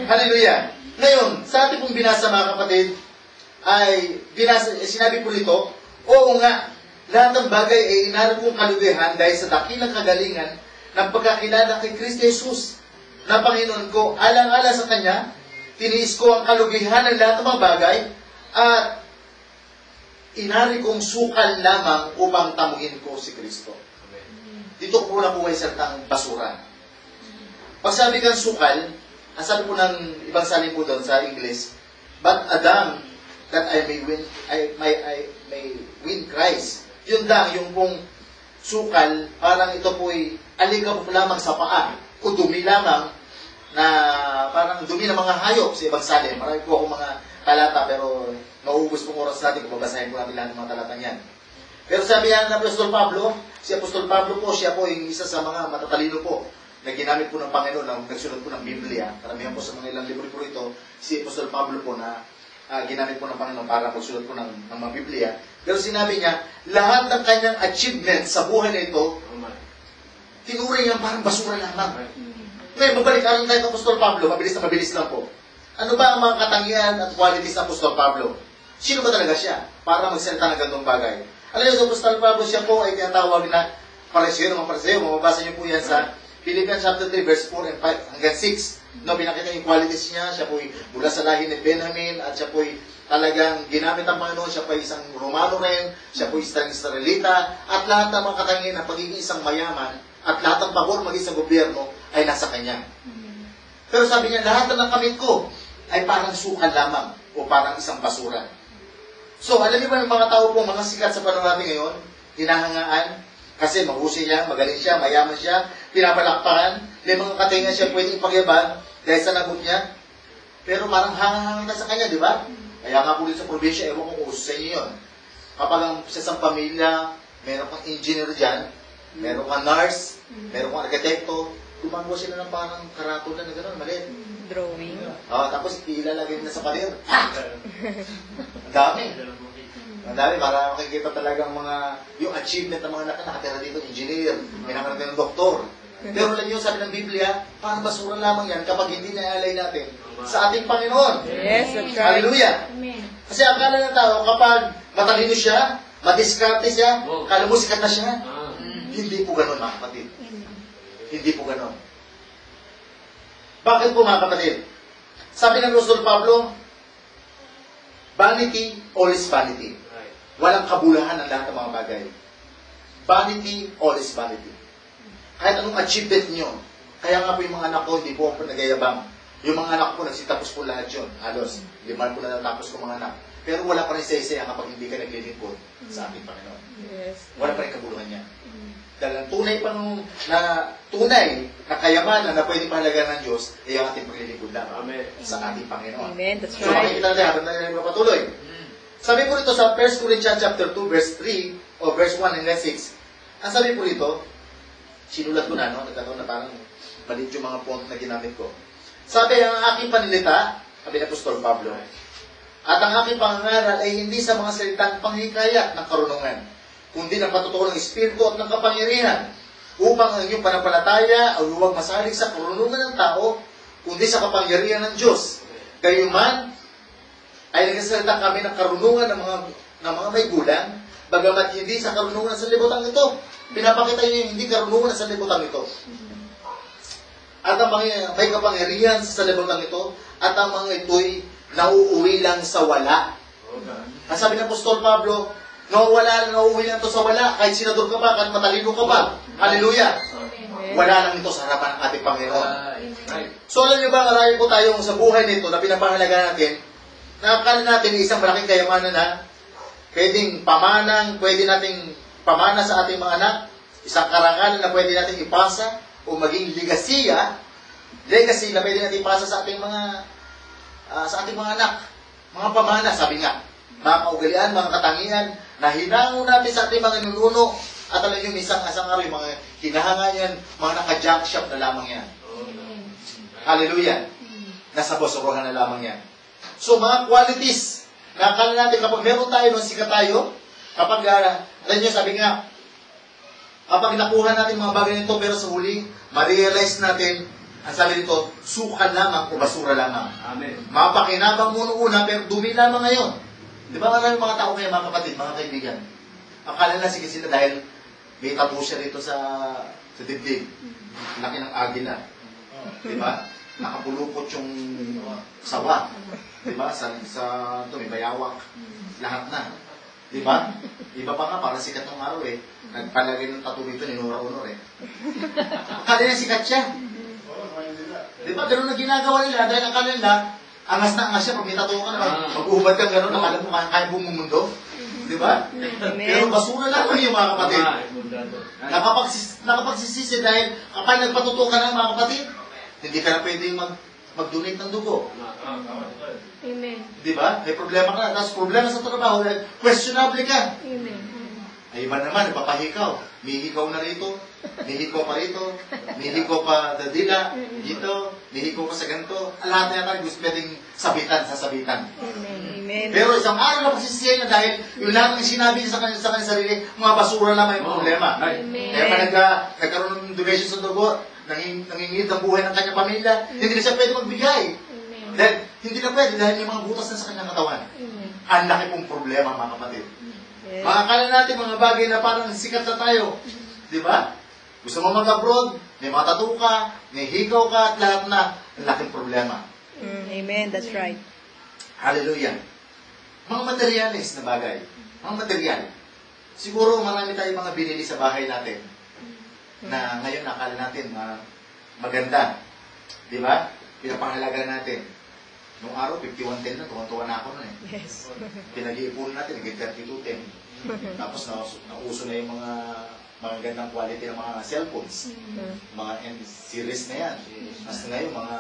Hallelujah. Ngayon, sa ating pong binasa mga kapatid, ay sinabi po rito, oo nga, lahat ng bagay ay inaral kong kalugihan dahil sa dakilang kagalingan ng pagkakilala kay Kristo Jesus na Panginoon ko. Alang-ala sa Kanya, tiniis ko ang kalugihan ng lahat ng mga bagay at inari kong sukal lamang upang tamuhin ko si Kristo. Dito ko po nakuha yung salitang basura. Pag sabi kang sukal, ang sabi po ng ibang salin po doon sa English, but Adam, that I may win Christ. Yun lang, yung pong sukal, parang ito po'y aligab lamang sa paa, o dumi lamang, na parang dumi ng mga hayop sa ibang salin. Marami po akong mga talata, pero nauubos pong oras natin kung babasahin po natin lahat ng mga talata niyan. Pero sabi yan ng Apostol Pablo, si Apostol Pablo po, siya po yung isa sa mga matatalino po na ginamit po ng Panginoon na nagsulat po ng Biblia. Karamihan po sa mga ilang libro po ito, si Apostol Pablo po na ginamit po ng Panginoon para magsulat po ng mga Biblia. Pero sinabi niya, lahat ng kanyang achievements sa buhay na ito, tinuring niya parang basura lamang. Ngayon, mabalik tayo kay Apostol Pablo, mabilis lang po. Ano ba ang mga katangian at qualities ng Apostol Pablo? Sino ba talaga siya para magsalita ng ganitong bagay? Alam niyo, sa Apostol Pablo, siya po ay tinatawag na pariseo, mga pariseo. Mababasa niyo po yan sa Philippians chapter 3, verse 4 and 5 hanggang 6. No, pinakita yung qualities niya. Siya po ay mula sa lahi ni Benjamin at siya po ay talagang ginamit ang Panginoon. Siya po ay isang Romano rin. Siya po ay isang Israelita. At lahat ng mga katangian ng pagiging isang mayaman at lahat ng pabor maging sa gobyerno ay nasa kanya. Pero sabi niya, lahat ng kamit ko ay parang sukal lamang o parang isang basura. So, alam niyo ba yung mga tao po, mga sikat sa panahon natin ngayon, hinahangaan, kasi mahusay siya, magaling siya, mayaman siya, pinapalakpakan, may mga katingan siya pwedeng ipagyaban dahil sa nabot niya. Pero parang hangahangin na sa kanya, di ba? Kaya nga po dito sa probinsya, ewan ko kung uso sa inyo yun. Kapag ang sa isang pamilya, meron kang engineer dyan, meron kang nurse, meron kang arkitekto, gumagawa sila ng parang karatula na gano'n, maliit. Drawing. Tapos ilalagay na sa pader. Ang dami. Ang dami, para makikita talagang yung achievement ng mga nakatira dito, engineer, may nakarating ng doktor. Pero alam niyo, sabi ng Biblia, parang basura lamang yan kapag hindi naalay natin sa ating Panginoon. Yes, that's right. Hallelujah. Amen. Kasi akala ng tao, kapag matalino siya, madiskarte siya, kala mo sikat na siya. Hindi po ganun, mga kapatid. Hindi po ganun. Bakit po, mga kapatid? Sabi ng Apostol Pablo, vanity, always vanity. Walang kabulahan ang lahat ng mga bagay. Vanity, always vanity. Kahit anong achievement nyo, kaya nga po yung mga anak ko, hindi po ako nagayabang. Yung mga anak ko, nagsitapos po lahat yun. Halos, 5 po na natapos ko mga anak. Pero wala pa rin saya-saya kapag hindi ka naglilingkod sa ating Panginoon. Yes. Wala pa rin kabuluhan niya. Dahil ang tunay na kayamanan na pwede pahalagaan ng Diyos ay ang ating paglilingkod lang sa ating Panginoon. Amen. That's So, right. makikita natin habang natin magpatuloy. Sabi po rito sa 1 Corinthians chapter 2, verse 3, o verse 1 hanggang 6, ang sabi po rito, sinulat ko na, no? Nagkataon na parang malit yung mga font na ginamit ko. Sabi, ang aking panilita, sabi ng Apostol Pablo, at ang aking pangangaral ay hindi sa mga salitang panghikayat ng karunungan, kundi ng patutuo ng Espiritu at ng kapangyarihan, upang ang inyong panampalataya ay huwag masalig sa karunungan ng tao, kundi sa kapangyarihan ng Diyos. Gayunman, ay nagsasalita kami ng karunungan ng mga may gulang, bagamat hindi sa karunungan sa libutang ito. Pinapakita niyo yung hindi karunungan sa libutang ito. At ang mga may kapangyarihan sa libutang ito, at ang mga ito'y nauuwi lang sa wala. Ang sabi ng Apostol Pablo, nauuwi lang ito sa wala, kahit senador ka pa, kahit matalino ka pa. Hallelujah! Wala lang ito sa harapan ng ating Panginoon. So alam niyo ba, marami po tayong sa buhay nito na pinapahalaga natin, nakakala natin isang malaking kayamanan na pwede nating pamana sa ating mga anak, isang karangalan na pwede nating ipasa o maging legacy na pwede natin ipasa sa ating mga anak, mga pamana, sabi nga, mga kaugalian, mga katangian, na hinango natin sa ating mga ninuno at alam nyo, isang araw, yung mga hinahanga yan, mga naka-junk shop na lamang yan. Hallelujah. Nasa basuruhan na lamang yan. So, mga qualities, na akala natin kapag meron tayo, nung sikat tayo, kapag, alam nyo, sabi nga, kapag nakuha natin mga bagay nito, pero sa huli, ma-realize natin, ang sabi dito, sukan lamang o basura lamang. Amen. Mapakinabang mo noong una, pero dumi lamang ngayon. Di ba maraming mga tao kayo, mga kapatid, mga kaibigan? Akala na sige sila dahil may tabo siya rito sa dibdib. Laki ng agila. Di ba? Nakapulupot yung sawa. Di ba? Ito, may bayawak. Lahat na. Di ba? Iba pa nga, para sikat ng araw eh. Nagpalagay ng tattoo dito, ninura-unor eh. Akala na sikat siya. Di ba? Ganun na ginagawa nila dahil akala nila, angas na angas siya. Pag may tattoo ka naman, mag-uhubad kang ganun, akala mo kaya buong mundo. Di ba? Pero basura lang yung mga kapatid. Nakapagsisisi dahil kapag nagpatuto ka na mga kapatid, hindi ka na pwede mag-donate ng dugo. Amen. Di ba? May problema ka na. Tapos problema sa trabaho, questionable ka. Amen. Ay iba naman, nagpapahikaw. May hikaw na rito, may hikaw pa rito, may hikaw pa dadila, dito, may hikaw pa sa ganito. Lahat na yan gusto pwedeng sabitan. Amen. Pero isang araw na pagsisisiyan niya dahil yung lahat ng sinabi niya sa kanyang sarili, mga basura lamang yung problema. Amen. Kaya pa nagkaroon ng donation sa dugo, nangingid ang buhay ng kanyang pamilya, hindi na siya pwede magbigay. Amen. Dahil hindi na pwede dahil may mga butas na sa kanyang katawan. Amen. Ang laki pong problema mga kapatid. Yes. Makakala natin mga bagay na parang sikat na tayo. Di ba? Gusto mo mag-abroad, may mga tattoo ka, may hikaw ka, at lahat na. Ang laking problema. Amen. That's right. Hallelujah. Mga materialis na bagay. Mga material. Siguro marami tayong mga binili sa bahay natin na ngayon nakala natin maganda. Di ba? Pinapangalaga natin. Nung araw, 5110 na, tuwan-tuwa na ako nun eh. Yes. Pinag-iipon natin, naging 3210. Tapos nauso na yung mga gandang quality ng mga cellphones. Mga N series na yan. Mas ngayon, mga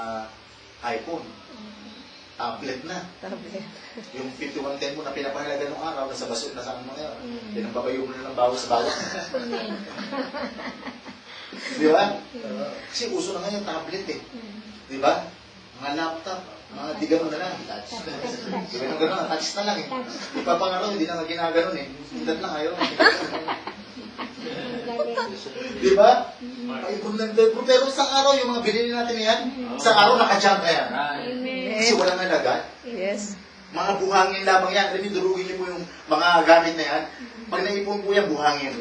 iPhone. Tablet na. Tablet. Yung 5110 mo na pinapahalaga nung araw, nasa baso na sa mga ngayon. Pinagbabayo mo na ng bawal sa bawat. Di ba? Kasi uso na ngayon tablet eh. Di ba? Mga laptop, mga diga mo na lang. Touch. Di ba nung gano'n, touch na lang eh. Ipapangaraw, hindi na nga ginaganon eh. Hindat lang ayaw. Di ba? Paipon lang tayo. Pero isang araw, yung mga binili natin yan, isang araw naka-jump na yan. Amen. Kasi walang alaga. Yes. Mga buhangin lamang yan. Alam niyo, durugin niyo po yung mga gamit na yan. Pag naipon po yan, buhangin.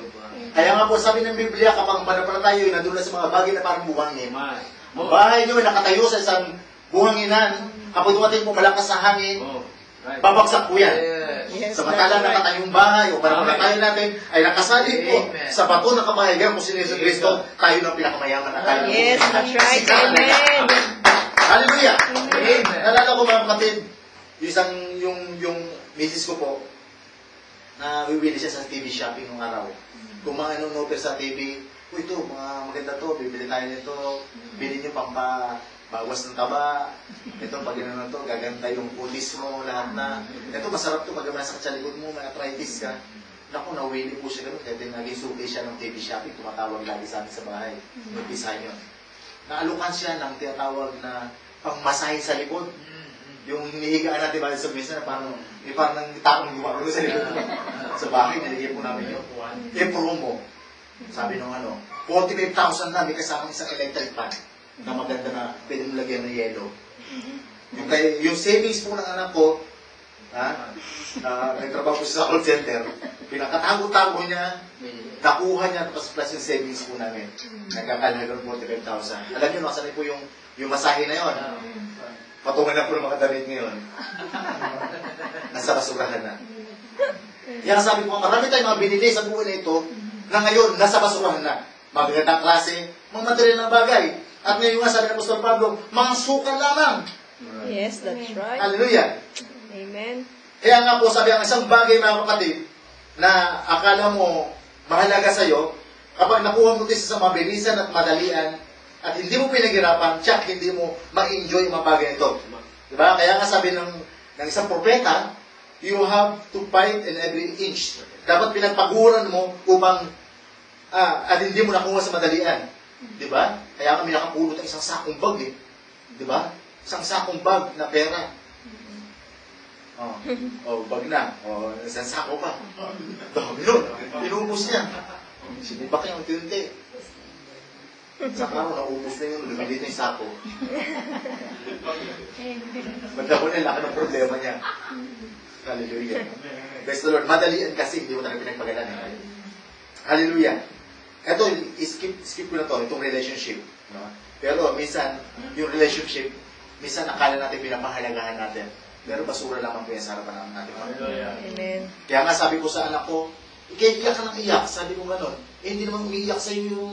Kaya nga po, sabi ng Biblia, kapag manapalatayo, nandun na sa mga bagay na parang buhangin. Ang bahay niyo ay nakatayo sa isang buhanginan. Kapag dumating po malakas sa hangin, babagsak po yan. Yes. Samantalang nakatayong bahay o parang tayo natin ay nakasalig po Amen. sa bato ng kamahigan kung sino Yesu Cristo, tayo ng pinakamayaman na tayo. Yes, that's right. Amen. Hallelujah! Amen. Nalala ko mga kapatid, yung misis ko po, na bibili siya sa TV shopping nung araw. Kung mga nanonood sa TV, ito, mga maganda to, bibili tayo nito, bili niyo bawas ng taba, ito pag gano'n to, gaganda yung kutis mo, lahat na. Ito masarap to, pag masakit sa likod mo, may arthritis ka. Naku, nawili po siya gano'n, kaya naging suki siya ng TV shopping, tumatawag lagi sa amin sa bahay. Nagpisahan yun. Naalukan siya ng tinatawag na pangmasahe sa likod. Yung hinihigaan natin ba sa mesa na parang nang takong gumagano sa likod mo. Sa bahay, naligyan po namin yun. Promo. Sabi nung 45,000 na, may kasamang isang electric fan na maganda na pwede mo lagyan ng yelo. Yung savings po ng anak ko, nagtrabaho po siya sa call center, pinakatago-tago niya, nakuha niya, tapos plus yung savings po namin. Nagkakalaga ng 45,000. Alam niyo, nakasanay po yung masahe na yun. Patungan na po ng mga damit ngayon. Nasa basurahan na. Kaya sabi ko, marami tayong mga binili sa buhay na ito, na ngayon, nasa basurahan na. Magagandang klase, mga material ng bagay. At ngayon nga, sabi ng Apostol Pablo, mga sukan lamang. Yes, that's right. Hallelujah. Amen. Kaya nga po, sabi ang isang bagay, mga kapatid, na akala mo mahalaga sa'yo, kapag nakuha mo ito sa mabilisan at madalian, at hindi mo pinaghirapan, tsak, hindi mo ma-enjoy yung mga bagay ito. Diba? Kaya nga sabi ng isang propeta, you have to fight in every inch. Dapat pinagpaguran mo upang at hindi mo nakuha sa madalian. Di ba? Kaya kami nakapulot ng isang sakong bag eh. Di ba? Isang sakong bag na pera. Bag na. Isang sako pa. Dami nun. Inubos niya. Sinibak niya ang tinti. Sa araw, naubos na yun. Lumili na yung sako. Magdako na laki ng problema niya. Hallelujah. Bless the Lord. Madalian kasi, hindi mo talaga pinagpagalan. Hallelujah. Ito, skip ko na to, itong relationship. No? Pero minsan, yung relationship, minsan akala natin pinapahalagahan natin. Pero basura lamang po yan sa harapan natin. Amen. Kaya nga sabi ko sa anak ko, iyak ka ng iyak. Sabi ko gano'n. Hindi naman umiiyak sa'yo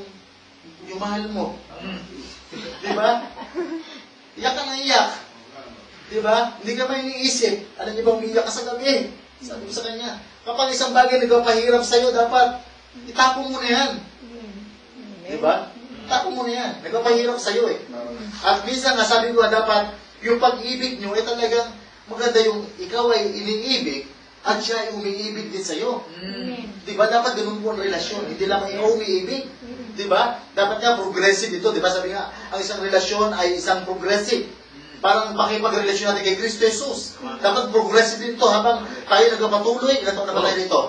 yung mahal mo. Di ba? Iyak ka ng iyak. Di ba? Hindi ka ba iniisip? Alam niyo ba umiiyak ka sa gabi? Sabi ko sa kanya, kapag isang bagay nagpapahirap sa'yo, dapat itapon mo na yan. Di ba? Itapon mo na yan. Nagpapahirap sa'yo eh. At minsan nga sabi ko, dapat yung pag-ibig nyo ay talagang maganda yung ikaw ay iniibig at siya ay umiibig din sa'yo. Di ba? Dapat ganun po ang relasyon. Hindi lang ikaw umiibig. Di ba? Dapat nga progressive ito. Di ba? Sabi nga, ang isang relasyon ay isang progressive. Parang pakipagrelasyon natin kay Kristo Jesus. Dapat progressive din ito habang tayo nagpapatuloy. Ilan taon na ba tayo dito?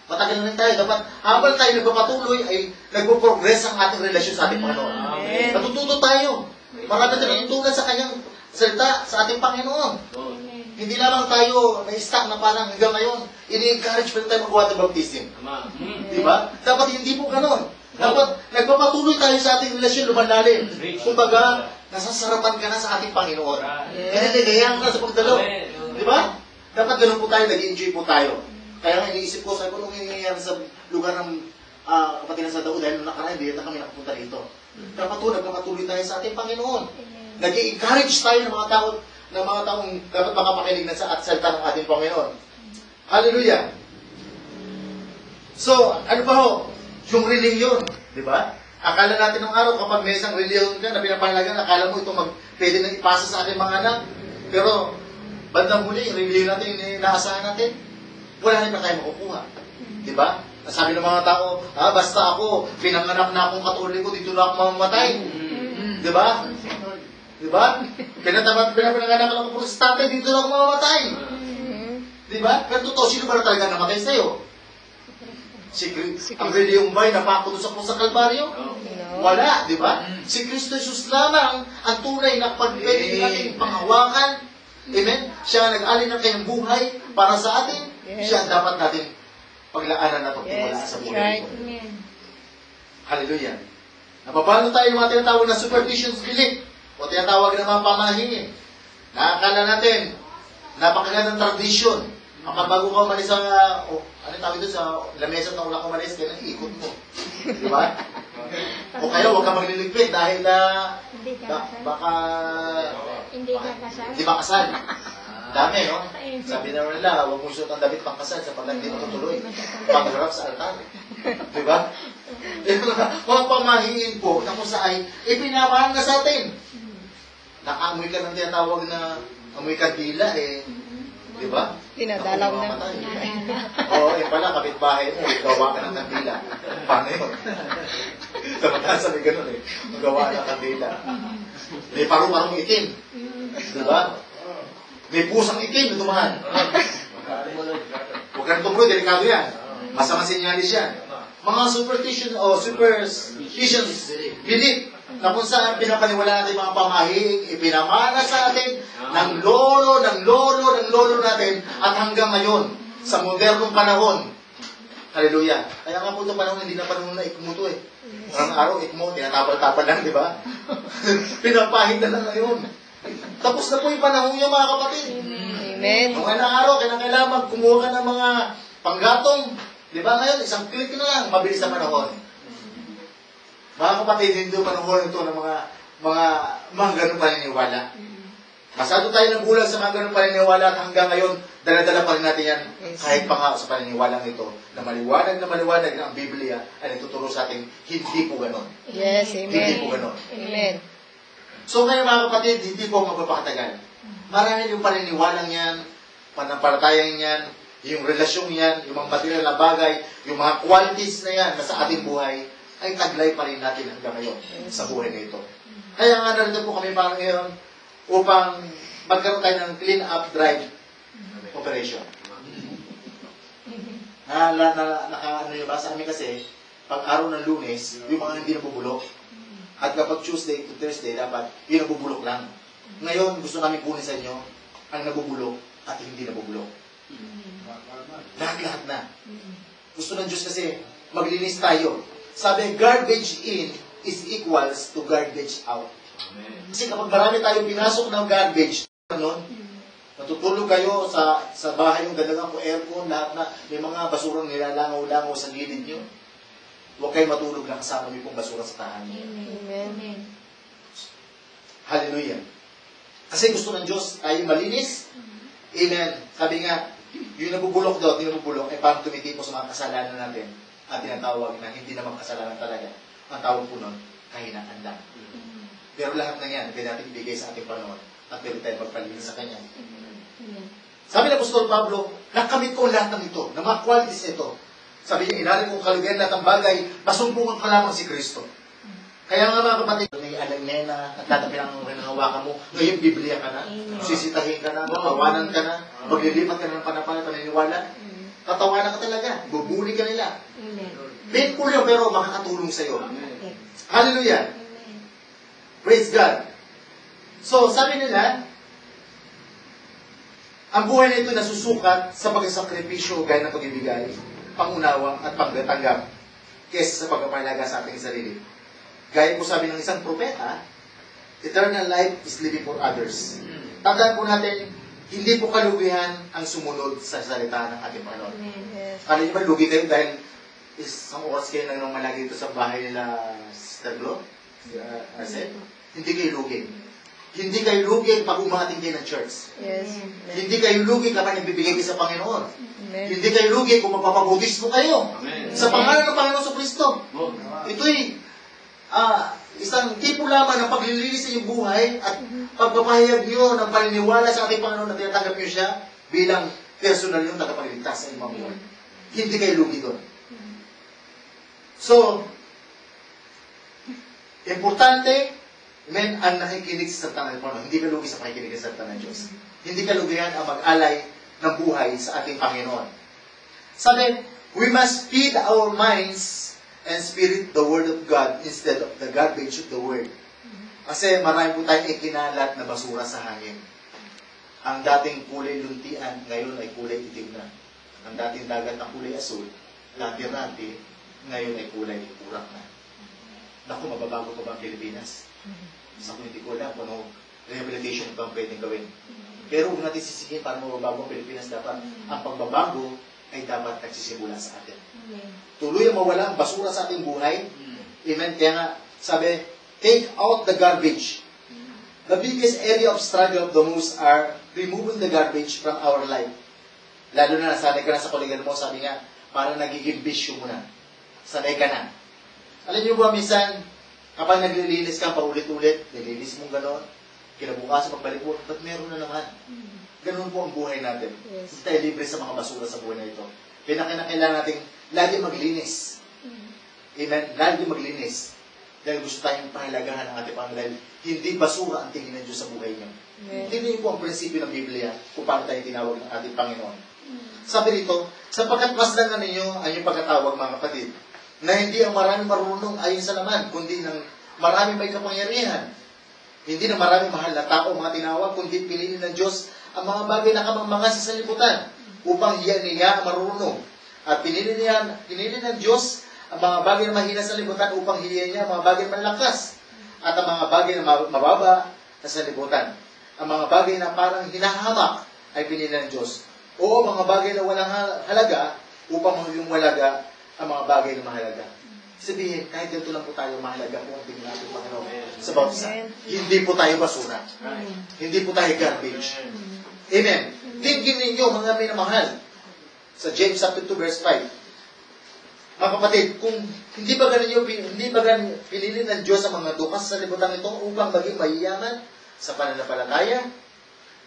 Matagal na rin tayo. Dapat habang tayo nagpapatuloy ay nagpo-progress ang ating relasyon sa ating Panginoon. Amen. Natututo tayo. Marami tayo natutunan sa kanyang salita sa ating Panginoon. Hindi lamang tayo na-stuck na parang hanggang ngayon, ini-encourage pa rin tayo magawa ng baptism. Di ba? Dapat hindi po ganon. Dapat nagpapatuloy tayo sa ating relasyon lumalalim. Kumbaga, nasasarapan ka na sa ating Panginoon. Nagagayahan ka sa pagdalo. Di ba? Dapat ganun po tayo, nag-enjoy po tayo. Kaya nga iniisip ko, sabi ko, nung nangyayari sa lugar ng kapatiran sa Daud, dahil nung nakaraan, hindi na kami nakapunta dito. Dapat po, nagpapatuloy tayo sa ating Panginoon. Nag-encourage tayo ng mga taong dapat makapakinig na sa at salita ng ating Panginoon. Hallelujah! So, ano ba ho? Yung religion, di ba? Akala natin nung araw, kapag may isang religion ka na pinapahalagan, akala mo ito pwede na ipasa sa ating mga anak. Pero, bandang huli, yung religion natin, yung inaasahan natin, wala rin na tayo makukuha. Di ba? Sabi ng mga tao, basta ako, pinanganak na akong katoliko, dito na ako mamamatay. Di ba? Di ba? Pinanganak ako ng protestante, dito na ako mamamatay. Di ba? Pero totoo, sino ba na talaga namatay sa'yo? Ang reliyong ba'y napako doon sa Kalbaryo? Wala, di ba? Si Kristo Jesus lamang ang tunay na pwede natin panghawakan. Amen? Siya nag-alin ng kanyang buhay para sa atin. Siya dapat natin paglaanan at pagtiwalaan sa buhay. Hallelujah. Napapalo tayo ng mga tinatawag na superstitions belief o tinatawag na mga pamahiin. Nakakala natin, napakagandang tradisyon. Bago ka umalis sa, ano tawag doon sa lamesa na wala ka umalis, kaya ikot mo. Di ba? O kaya huwag ka magliligpit dahil baka hindi ba kasal. Dami, no? Sabi na nila, huwag mo suot ang damit pang kasal sapagkat hindi mo tutuloy. Pag-harap sa altar. Di ba? Mga pamahiin po na kung saan ipinamahal na sa atin. Nakaamoy ka ng tinatawag na amoy kandila di ba? Dinadalaw na. Oo, yun pala, kapitbahay mo, gawa ka ng kandila. Paano yun? Sa mataas may ganun magawa ng kandila. May paru-parong itim. Di ba? May pusang itim na dumaan. Huwag ka na tumuloy, delikado yan. Masama sinyalis yan. Mga superstitions belief na kung saan pinapaniwala natin mga pamahing, ipinamana sa atin ng lolo natin at hanggang ngayon, sa modernong panahon. Hallelujah. Kaya nga po itong panahon, hindi na panahon na ikmo ito Parang araw, ikmo, tinatapal-tapal lang, di ba? Pinapahid na lang ngayon. Tapos na po yung panahon niya, mga kapatid. Amen. Nung araw, kailangan kumuha ka ng mga panggatong. Di ba ngayon, isang click na lang, mabilis na panahon. Mga kapatid, hindi panahon ito ng mga ganun paniniwala. Masyado tayo nagulang sa mga ganun paniniwala at hanggang ngayon, dala-dala pa rin natin yan kahit pa nga sa paniniwalang ito na maliwanag na ang Biblia ay nagtuturo sa atin, hindi po ganun. Yes, amen. Hindi po ganun. Amen. So ngayon mga kapatid, hindi po magpapakatagal. Marahil yung paniniwalang yan panampalatayang yan, yung relasyon yan, yung mga material na bagay, yung mga qualities na yan na sa ating buhay, ay taglay pa rin natin hanggang ngayon sa buhay na ito. Kaya nga narito po kami parang ngayon upang magkaroon tayo ng clean up drive operation. Ano yun ba? Sa amin kasi, pag araw ng Lunes, yung mga hindi nabubulok. At kapag Tuesday to Thursday, dapat yung nabubulok lang. Ngayon, gusto namin kunin sa inyo ang nabubulok at hindi nabubulok. Lahat-lahat na. Gusto ng Diyos kasi maglinis tayo. Sabi, garbage in is equals to garbage out. Kasi kapag marami tayong pinasok ng garbage, natutulog kayo sa bahay yung ganda po, aircon, lahat na, may mga basurang nilalangaw-langaw sa gilid nyo. Huwag kayo matulog na kasama niyo pong basura sa tahan niyo. Amen. Hallelujah. Kasi gusto ng Diyos tayo malinis. Amen. Sabi nga, yung nabubulok daw, tinabubulok, ay parang tumitipo sa mga kasalanan natin at tinatawag na hindi naman kasalanan talaga. Ang tawag po nun, kahinaan lang. Pero lahat ng yan, pwede natin ibigay sa ating Panginoon at pwede tayo magpalinis sa Kanya. Sabi ng Apostol Pablo, nakamit ko lahat ng ito, ng mga qualities nito. Sabi niya, inarin kong kalugayan lahat ng bagay, masumbungan ka lamang si Kristo. Kaya nga mga kapatid, may alang nena, at lahat ng pinangawakan mo, ngayon Biblia ka na, sisitahin ka na, matawanan ka na, maglilipat ka na ng panapala, paniniwala, tatawanan ka talaga, bubuli ka nila. Painful yun, pero makakatulong sa'yo. Hallelujah! Praise God! So, sabi nila, ang buhay na ito nasusukat sa pagsasakripisyo gaya ng pag-ibigay, pangunawa at pagtanggap kaysa sa pagpapahalaga sa ating sarili. Gaya po sabi ng isang propeta, eternal life is living for others. Tandaan po natin, hindi po kalugihan ang sumunod sa salita ng ating Panginoon. Ano nyo ba, lugi kayo dahil isang oras kayo nang malagi dito sa bahay nila Sister Glo? Arcel? Hindi kayo lugi. Hindi kayo lugi pag umating kayo ng church. Yes. Hindi kayo lugi kapag nagbibigay kayo sa Panginoon. Amen. Hindi kayo lugi kung magpapabautismo kayo. Sa pangalan ng Panginoon sa Kristo. Ito'y isang tipo lamang ng paglilinis sa iyong buhay at pagpapahayag niyo ng paniniwala sa ating Panginoon na tinatanggap niyo siya bilang personal yung tagapagligtas sa inyong buhay. Hindi kayo lugi doon. So, importante, amen, ang nakikinig sa salita ng Panginoon. Hindi ka lugi sa pakikinig sa salita ng Diyos. Hindi ka lugihan ang mag-alay ng buhay sa ating Panginoon. Sabi, we must feed our minds and spirit the Word of God instead of the garbage of the Word. Kasi marami po tayong ikinalat na basura sa hangin. Ang dating kulay luntian, ngayon ay kulay itim na. Ang dating dagat na kulay asul, lati-rati, ngayon ay kulay urak na. Naku, mababago pa ba ang Pilipinas? Sa kung hindi ko alam kung ano rehabilitation ba ang pwedeng gawin. Pero huwag natin sisigin para mababago ang Pilipinas. Dapat ang pagbabago ay dapat nagsisimula sa atin. Tuloy ang mawala ang basura sa ating buhay. Amen. Kaya nga, sabi, take out the garbage. The biggest area of struggle of the most are removing the garbage from our life. Lalo na nasanay ka na sa koligan mo, sabi nga, parang nagiging bisyo mo na. Sanay ka na. Alam niyo ba, minsan, kapag naglilinis ka paulit-ulit, nililinis mo gano'n, kinabukasan pagbalik mo, ba't meron na naman? Ganun po ang buhay natin. Hindi tayo libre sa mga basura sa buhay na ito. Kailangan natin lagi maglinis. Amen? Lagi maglinis. Dahil gusto tayong pahalagahan ng ating Panginoon. Dahil hindi basura ang tingin ng Diyos sa buhay niyo. Hindi po ang prinsipyo ng Biblia kung paano tayo tinawag ng ating Panginoon. Sabi rito, sapagkat masdan na ninyo ang inyong pagkatawag, mga kapatid, na hindi ang maraming marunong ayon sa laman, kundi ng maraming may kapangyarihan. Hindi na maraming mahal na tao mga tinawag, kundi pinili ng Diyos ang mga bagay na kamangmanga sa salibutan upang hiyan niya ang marunong. At pinili ng Diyos ang mga bagay na mahina sa libutan upang hiyan niya ang mga bagay na malakas at ang mga bagay na mababa na sa libutan. Ang mga bagay na parang hinahamak ay pinili ng Diyos. O mga bagay na walang halaga upang maging walaga ang mga bagay na mahalaga. Sabihin, kahit ganito lang po tayo mahalaga kung ang tingin natin Panginoon sa bawat isa. Hindi po tayo basura. Hindi po tayo garbage. Amen. Tingin ninyo, mga minamahal. Sa James chapter 2 verse 5. Mga kapatid, kung hindi ba ganun pinili ng Diyos ang mga dukas sa libutan ito upang maging mayayaman sa pananampalataya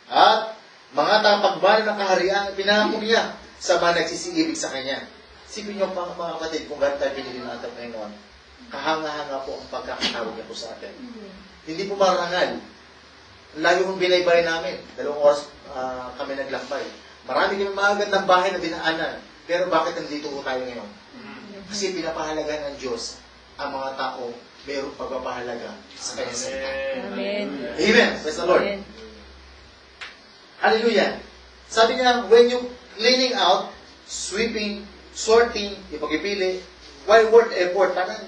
at Mga tapagbana ng kaharian, pinangako niya sa mga nagsisiibig sa Kanya. Sipin niyo pa mga kapatid, kung gano'n tayo pinili ng ating Panginoon, kahanga-hanga po ang pagkakatawag niya po sa atin. Hindi po marangal. Lagi kong binaybay namin. 2 oras kami naglakbay. Marami kami mga gandang bahay na dinaanan. Pero bakit nandito po tayo ngayon? Kasi pinapahalaga ng Diyos ang mga tao mayroong pagpapahalaga sa kanya salita. Amen. Amen. Praise the Lord. Amen. Hallelujah. Sabi niya, when you cleaning out, sweeping, sorting, ipagpipili, while worth effort, parang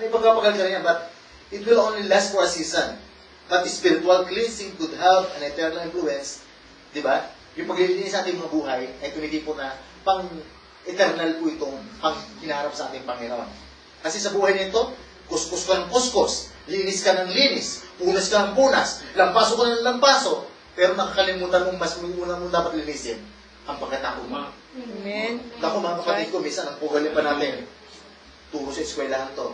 ipagpapagal ka rin yan, but it will only last for a season. But spiritual cleansing could have an eternal influence. Di ba? Yung paglilinis sa ating mga buhay ay tumitipon na pang eternal po itong pang hinaharap sa ating Panginoon. Kasi sa buhay nito, kuskus ka ng kuskus, linis ka ng linis, punas ka ng punas, lampaso ka ng lampaso, pero nakakalimutan mong mas una mong dapat linisin ang pagkatapon mo. Amen. Naku mga kapatid ko, minsan ang pugalin pa natin, turo sa eskwelahan to.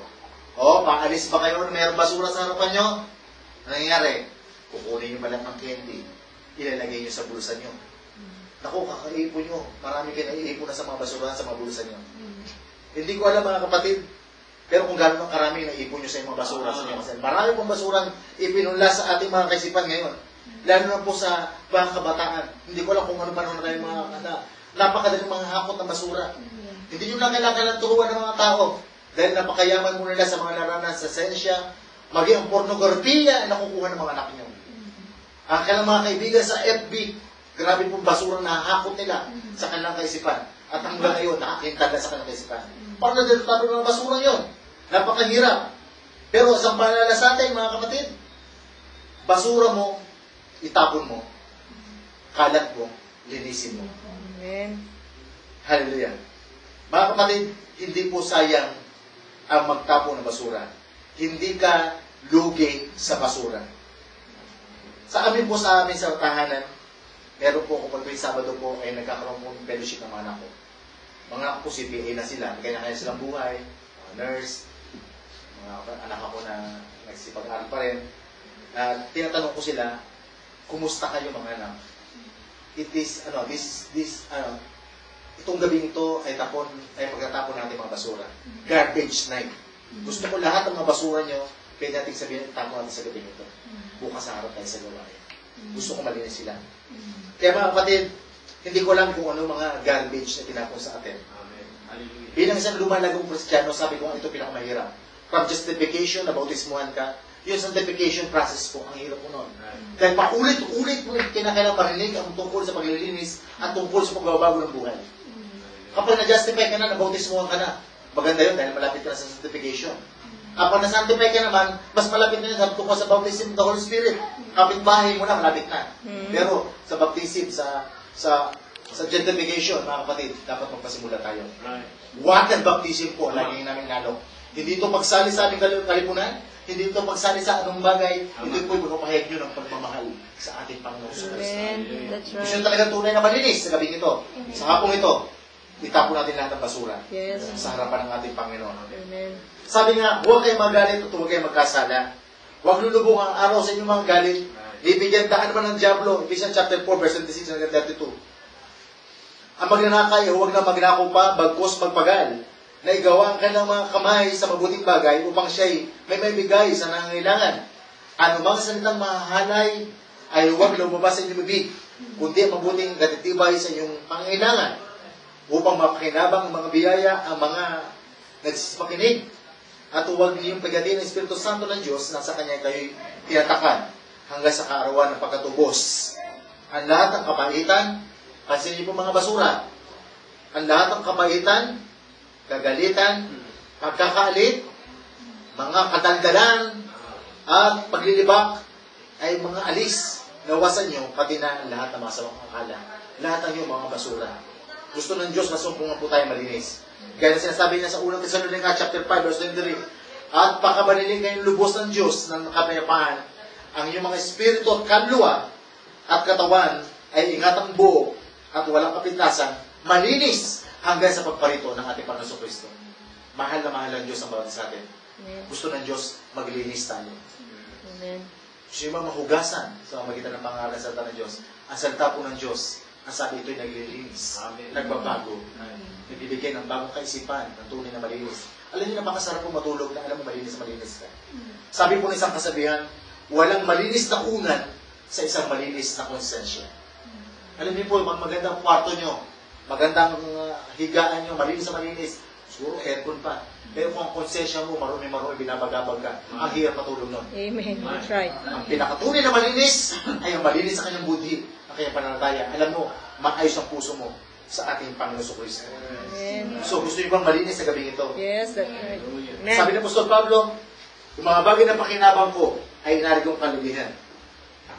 O, paalis ba kayo na mayroong basura sa harapan nyo? Ano nangyayari? Kukunin nyo ba lang ng candy, ilalagay nyo sa bulsa nyo. Naku, kakaipon nyo. Marami kayo naiipon na sa mga basura sa mga bulsa nyo. Hindi ko alam mga kapatid, pero kung gano'n ang karami naipon nyo sa mga basura sa inyo. Kasi marami pong basurang ipinunla sa ating mga kaisipan ngayon. Lalo na po sa mga kabataan. Hindi ko alam kung ano panahon na kayo mga napakadaling mga hakot ng basura. Hindi nyo na kailangan turuan ng mga tao. Dahil napakayaman mo nila sa mga naranas sa sensya, maging ang pornografiya ay nakukuha ng mga anak nyo. Ang kailang mga kaibigan sa FB, grabe pong basura na hakot nila sa kanilang kaisipan. At hanggang ngayon, nakakintaga sa kanilang kaisipan. Paano na dito tabi ng basura yun? Napakahirap. Pero isang paalala sa atin, mga kapatid, basura mo, itapon mo, kalat mo, linisin mo. Amen. Hallelujah. Mga kapatid, hindi po sayang ang magtapon ng basura. Hindi ka lugi sa basura. Sa amin po sa amin sa tahanan, meron po ako pag Sabado po ay nagkakaroon po ng fellowship ng mga anak ko. Mga anak ko CPA na sila, kanya-kanya silang buhay, mga nurse, mga anak ako na nagsipag-aral pa rin. Tinatanong ko sila, kumusta kayo mga anak? It is, itong gabing ito ay pagkatapon natin mga basura. Garbage night. Gusto ko lahat ng mga basura nyo, pwede natin sabihin, tapon natin sa gabing ito. Bukas sa harap tayo sa gawain. Gusto ko malinis sila. Kaya mga kapatid, hindi ko alam kung ano mga garbage na tinapon sa atin. Bilang isang lumalagong Kristiyano, sabi ko, ito pinakamahirap. From justification, nabautismuhan ka, yung sanctification process po, ang hirap po noon. Dahil paulit-ulit mo kinakailang marinig ang tungkol sa paglilinis at tungkol sa pagbabago ng buhay. Kapag na-justify ka na, nabautismuhan ka na, maganda yun dahil malapit ka na sa sanctification. Kapag na-sanctify ka naman, mas malapit na yun tungkol sa baptism of the Holy Spirit. Kapit-bahay mo na, malapit na. Pero sa baptism, sa sanctification, mga kapatid, dapat magpasimula tayo. Water baptism po, lagi namin nalo. Hindi ito pagsali sa aming kalipunan, hindi ito pagsali sa anong bagay, ito po'y magpapahayag nyo ng pagmamahal sa ating Panginoon sa Kristo. Amen. That's Gusto right. nyo talagang tunay na malinis sa gabing ito. Sa hapong ito, itapon natin lahat ng basura Yes. sa harapan ng ating Panginoon. Amen. Sabi nga, huwag kayong magalit at huwag kayong magkasala. Huwag lulubong ang araw sa inyong mga galit. Ibigyan daan naman ng Diablo. Ephesians chapter 4, verse 26 hanggang 32. Ang magnanakay, huwag na magnakaw pa, bagkos magpagal, na igawa ang kanilang mga kamay sa mabuting bagay upang siya'y may bigay sa nangangailangan. Anumang salitang mahahalay ay huwag lumabas sa inyong bibig, kundi ang mabuting gatitibay sa inyong pangailangan upang mapakinabang ang mga biyaya ang mga nagsisipakinig. At huwag niyong pagatin ng Espiritu Santo ng Diyos na sa Kanya kayo'y tinatakan hanggang sa kaarawan ng pagkatubos. Ang lahat ng kapaitan, pansin niyo po mga basura, ang lahat ng kapaitan, kagalitan, pagkakaalit, mga katandalan, at paglilibak ay mga alis. Nawasan nyo, pati na ang lahat ng masamang akala. Lahat ng yung mga basura. Gusto ng Diyos, masumpungan po tayo malinis. Kaya sinasabi niya sa unang Tesalonica chapter 5, verse 23, at pakabalilin kayong lubos ng Diyos ng kapayapaan, ang inyong mga espiritu at kaluluwa at katawan ay ingatang buo at walang kapintasan, malinis hanggang sa pagparito ng ating Panginoon Kristo. Mahal na mahal ang Diyos ang bawat sa atin. Amen. Gusto ng Diyos maglinis tayo. Amen. Gusto yung mga mahugasan sa magitan ng pangalan sa ng Diyos. Ang salita po ng Diyos, ang sabi ito'y naglilinis, nagbabago, nagbibigay ng bagong kaisipan, ng tunay na malinis. Alam niyo, napakasarap po matulog na alam mo malinis ka. Sabi po ng isang kasabihan, walang malinis na unan sa isang malinis na konsensya. Alam niyo po, magandang kwarto nyo, magandang higaan nyo, malinis na malinis, siguro aircon pa. Pero kung ang konsensya mo, marumi-marumi, binabagabag ka, ang hirap matulog nun. Amen. That's right. Ang pinakatunay na malinis ay ang malinis sa kanyang budhi, ang kanyang pananampalataya. Alam mo, maayos ang puso mo sa ating Panginoon Kristo. Amen. So, gusto niyo bang malinis sa gabi ito? Yes, that's right. Sabi Amen. ng Apostol Pablo, yung mga bagay na pakinabang ko ay narigong kalubihan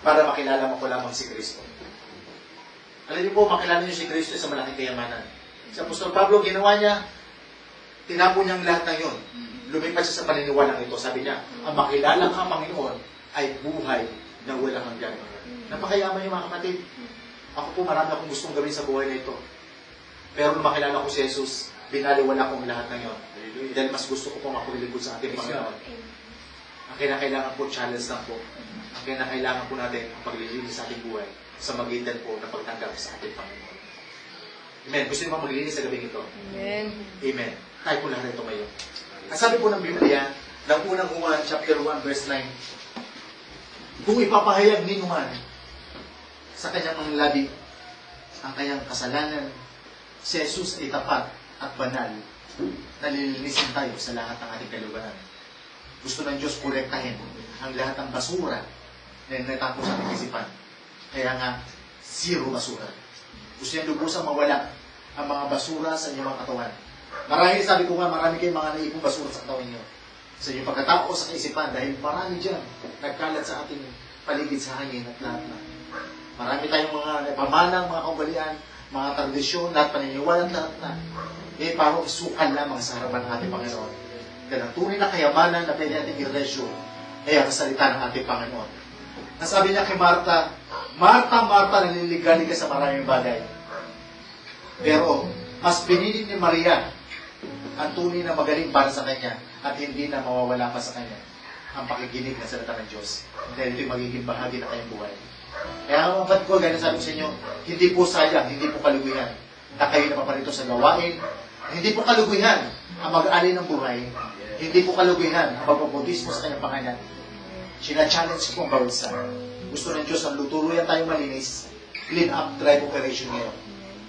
para makilala mo ko lamang si Kristo. Alam niyo po, makilala niyo si Kristo sa malaking kayamanan. Sa Apostol Pablo, ginawa niya, tinapon niya ang lahat ng yun. Lumipat siya sa paniniwalang ito. Sabi niya, ang makilala ka, Panginoon, ay buhay na walang hanggan. Napakayaman niyo, mga kapatid. Ako po, marami akong gustong gawin sa buhay na ito. Pero nung makilala ko si Jesus, binaliwala ko ang lahat ng yun. Dahil mas gusto ko po makulilingkod sa ating Panginoon. Ang kinakailangan po, challenge lang po. Ang kinakailangan po natin ang paglilinis sa ating buhay sa magitan po ng pagtanggap sa ating Panginoon. Amen. Gusto niyo ba maglilinis sa gabi ito? Amen. Amen. Tayo po lahat ito ngayon. Ang sabi po ng Biblia, ng unang Juan, chapter 1, verse 9, kung ipapahayag ni Juan sa kanyang mga labi ang kanyang kasalanan, si Jesus ay tapat at banal. Nalilinisin tayo sa lahat ng ating kalubanan. Gusto ng Diyos korektahin ang lahat ng basura na natapos sa ating isipan. Kaya nga, zero basura. Gusto niya lubusang mawala ang mga basura sa inyong mga katawan. Marahil, sabi ko nga, marami kayong mga naipong basura sa katawan niyo. Sa inyong pagkatao sa kaisipan, dahil marami dyan nagkalat sa ating paligid sa hangin at lahat na. Marami tayong mga pamanang, mga kaugalian, mga tradisyon, lahat paniniwala, lahat na. Eh, parang isukal lamang sa harapan ng ating Panginoon. Dahil ang tunay na kayamanan na pwede natin i-resyo ay ang salita ng ating Panginoon. Nasabi niya kay Marta, Marta, Marta, naliligali ka sa maraming bagay. Pero, mas pinili ni Maria ang tunay na magaling para sa kanya at hindi na mawawala pa sa kanya ang pakikinig na salita ng Diyos. Dahil ito'y magiging bahagi ng kanyang buhay. Kaya mga kapatid ko, ganyan sabi ko sa inyo, hindi po sayang, hindi po kaluguyan na kayo napaparito sa gawain. Hindi po kaluguyan ang mag-alin ng buhay. Hindi po kaluguyan ang pagpaputismo sa kanyang pangalan. Sina-challenge ko ang bawat isa. Gusto ng Diyos ang luturuyan tayong malinis, clean up drive operation ngayon.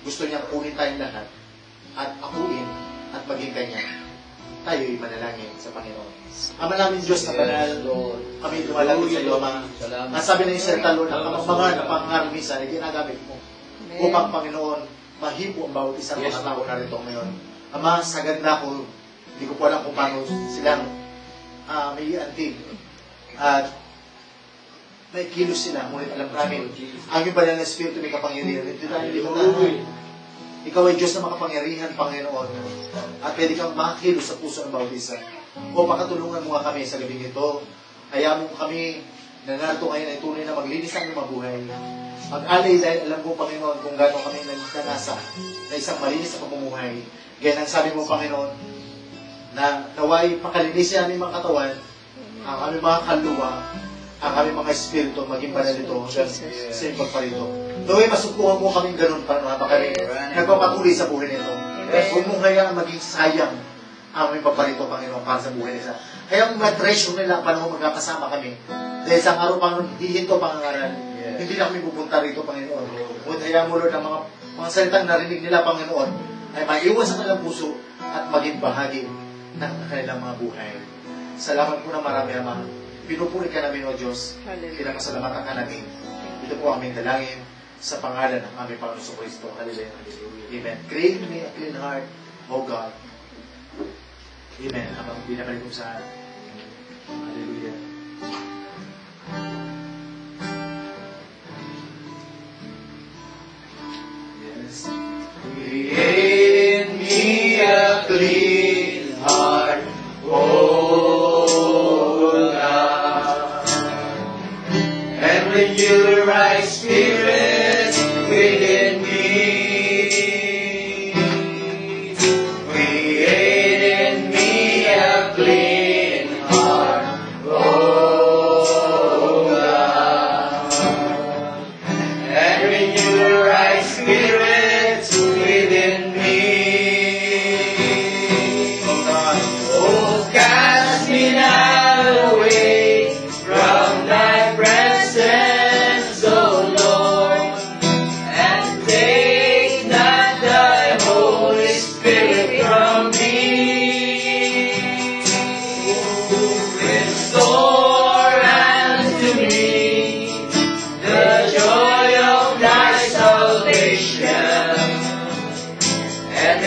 Gusto niyang kunin tayong lahat at akuin at maging kanya. Tayo'y manalangin sa Panginoon. Ama namin Diyos na banal, kami lumalangin sa iyo, Ama. Ang sabi na yung salita, Lord, ang mga pangaramisan ay ginagamit mo upang, Panginoon, mahipo ang bawat isang mga tao na rito ngayon. Ama, sagad na ako, hindi ko po alam kung paano silang may antig at may kilos sila, ngunit alam namin, ang yung banal na Espiritu may kapangyarihan. Hindi tayo likod. Ikaw ay Diyos na makapangyarihan, Panginoon, at pwede kang makakilos sa puso ng bawat isa. O makatulungan mo nga kami sa gabing ito. Hayaan mo kami na narito ngayon ay tunay na maglinis ang iyong mabuhay. Mag-alay dahil alam ko, Panginoon, kung gano'n kami nagkanasa na isang malinis na pamumuhay. Gaya ang sabi mo, Panginoon, na naway pakalinis niya aming mga katawan, ang aming mga kaluluwa, ang aming mga espiritu, maging banal ito hanggang sa iyong pagparito. Naway masukuhan mo kaming ganun para baka kami nagpapatuloy sa buhay nito. Huwag mong hayaan maging sayang ang aming pagparito, Panginoon, para sa buhay nila. Kaya ang ma-treasure nila paano magkakasama kami. Dahil sa araw, Panginoon, hindi ito pangangaral. Hindi na kami pupunta rito, Panginoon. Ngunit hayaan mo, Lord, ang mga salitang narinig nila, Panginoon, ay maiwas sa kanilang puso at maging bahagi ng kanilang mga buhay. Salamat po na marami, Ama. Pinupuri ka namin, O Diyos. Pinapasalamatan ka namin. Ito po ang aming dalangin sa pangalan ng aming Panginoon Kristo. Hallelujah. Amen. Create me a clean heart, O God. Amen. Habang binabalik ko sa Hallelujah. Yes. Create in me a clean heart, O God, and renew the right spirit within me. Create in me a clean heart, O God, and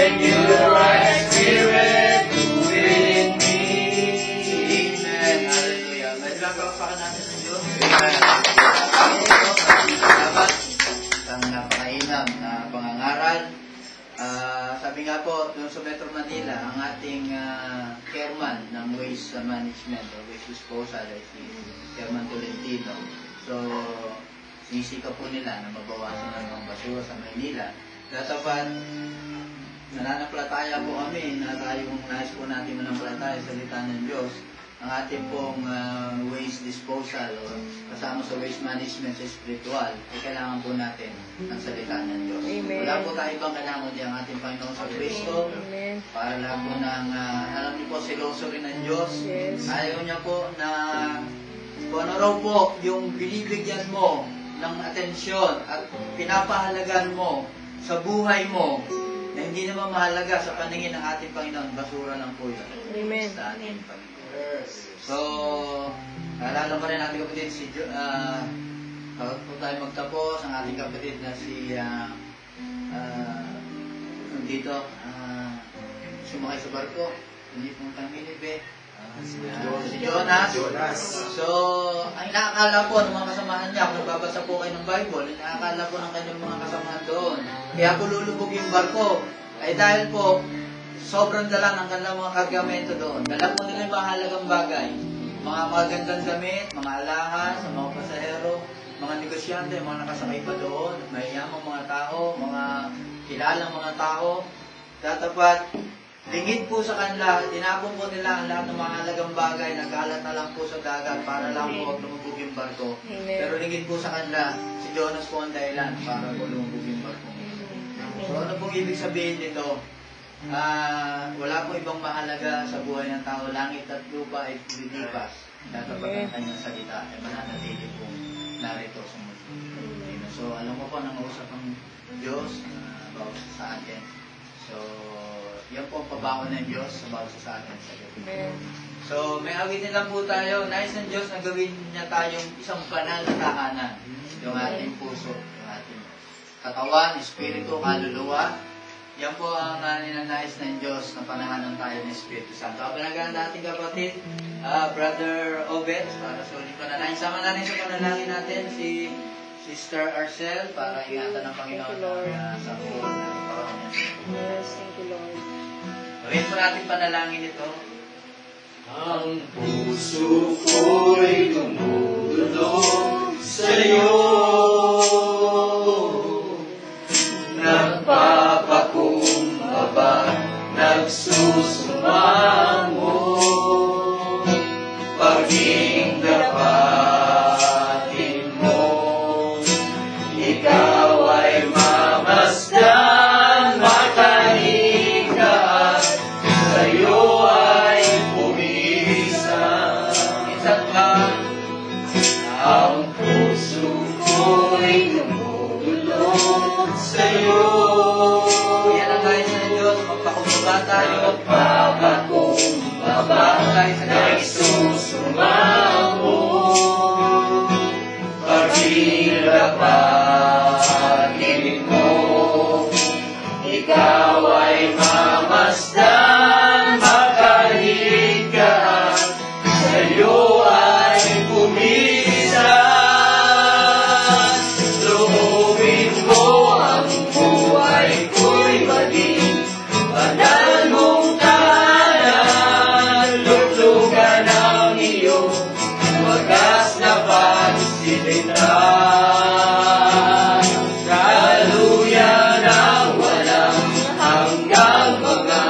renew the right spirit within me. Amen. Hallelujah. May nagpapakapan natin ng Diyos. Salamat. Isang napakainam na pangangaral. Sabi nga po, doon sa Metro Manila, ang ating chairman ng waste management o waste disposal ay si Chairman Tolentino. So, sinisika po nila na mabawasan ng mga basura sa Maynila. Datapat, nananampalataya po kami na tayong nais po natin manampalataya sa salita ng Diyos. Ang ating pong waste disposal o kasama sa waste management sa spiritual, ay kailangan po natin ng salita ng Diyos. Amen. Wala po tayo ibang kailangan kundi ang ating Panginoon sa Kristo. Amen. Para lang po ng, alam niyo po, siloso rin ng Diyos. Yes. Ayaw niya po na kung ano raw po yung binibigyan mo ng atensyon at pinapahalagan mo sa buhay mo na hindi naman mahalaga sa paningin ng ating Panginoon, basura lang po yun. Amen. Sa ating Panginoon. So, naalala pa rin natin kapatid si bago po tayo magtapos, ang ating kapatid na si dito, sumakay sa barko, hindi puntang Ninive, si Jonas. So, ang inaakala po ng mga kasamahan niya, kung nagbabasa po kayo ng Bible, inaakala po ng kanyang mga kasamahan doon. Kaya po lulubog yung barko. Ay dahil po, sobrang dala ng kanilang mga kargamento doon. Dala po nila yung mahalagang bagay. Mga magandang damit, mga alahas, mga pasahero, mga negosyante, mga nakasakay pa doon, mayayamang mga tao, mga kilalang mga tao. Tatapat, lingid po sa kanila, tinapon po nila ang lahat ng mahalagang bagay, nagkalat na lang po sa dagat para lang po lumubog yung barko. Amen. Pero lingid po sa kanila, si Jonas po ang dahilan para po lumubog yung barko. So ano pong ibig sabihin nito? Wala po ibang mahalaga sa buhay ng tao. Langit at lupa ay lilipas. Datapat ang kanyang salita ay mananatili po narito sa mundo. So alam mo po, nangausap ang Diyos bawat sa atin. So yan po ang pabako ng Diyos sa bawat sa atin sa gabi. Amen. So may awitin lang po tayo. Nais ng Diyos na gawin niya tayong isang banal na tahanan. Yung ating puso, yung ating katawan, espiritu, kaluluwa. Yan po ang ninanais ng Diyos na panahanan tayo ng Espiritu Santo. Panagaan natin kapatid, Brother Obed, para sa ulit panalangin. Sama natin sa panalangin natin si Sister Arcel para ingatan ng Panginoon sa buwan ng parang niya. Yes, thank you, Lord. Gawin po natin panalangin ito. Ang puso ko'y tumutulog sa'yo. Nagpapakumbaba, nagsusumamo, paging dapatin mo. Ikaw ay mamasdan, makalikas, sa'yo ay pumisan. Minsan pa, Ang puso ko'y tumutulog sa'yo. yan ang nais ng Diyos. Magpakumbaba tayo. Magpapakumbaba, nagsusumamo, paghilapatin mo. Ikaw ay mamasdan, makalikas, sa'yo ay pumisan. Loobin mo ang buhay ko'y maging banal mong tahanan. Luglugan ang iyong wagas na pagsilita. Kaluyan ang walang hanggang mga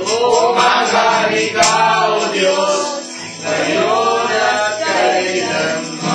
Umaga ikaw, Diyos, ngayon at kailanman.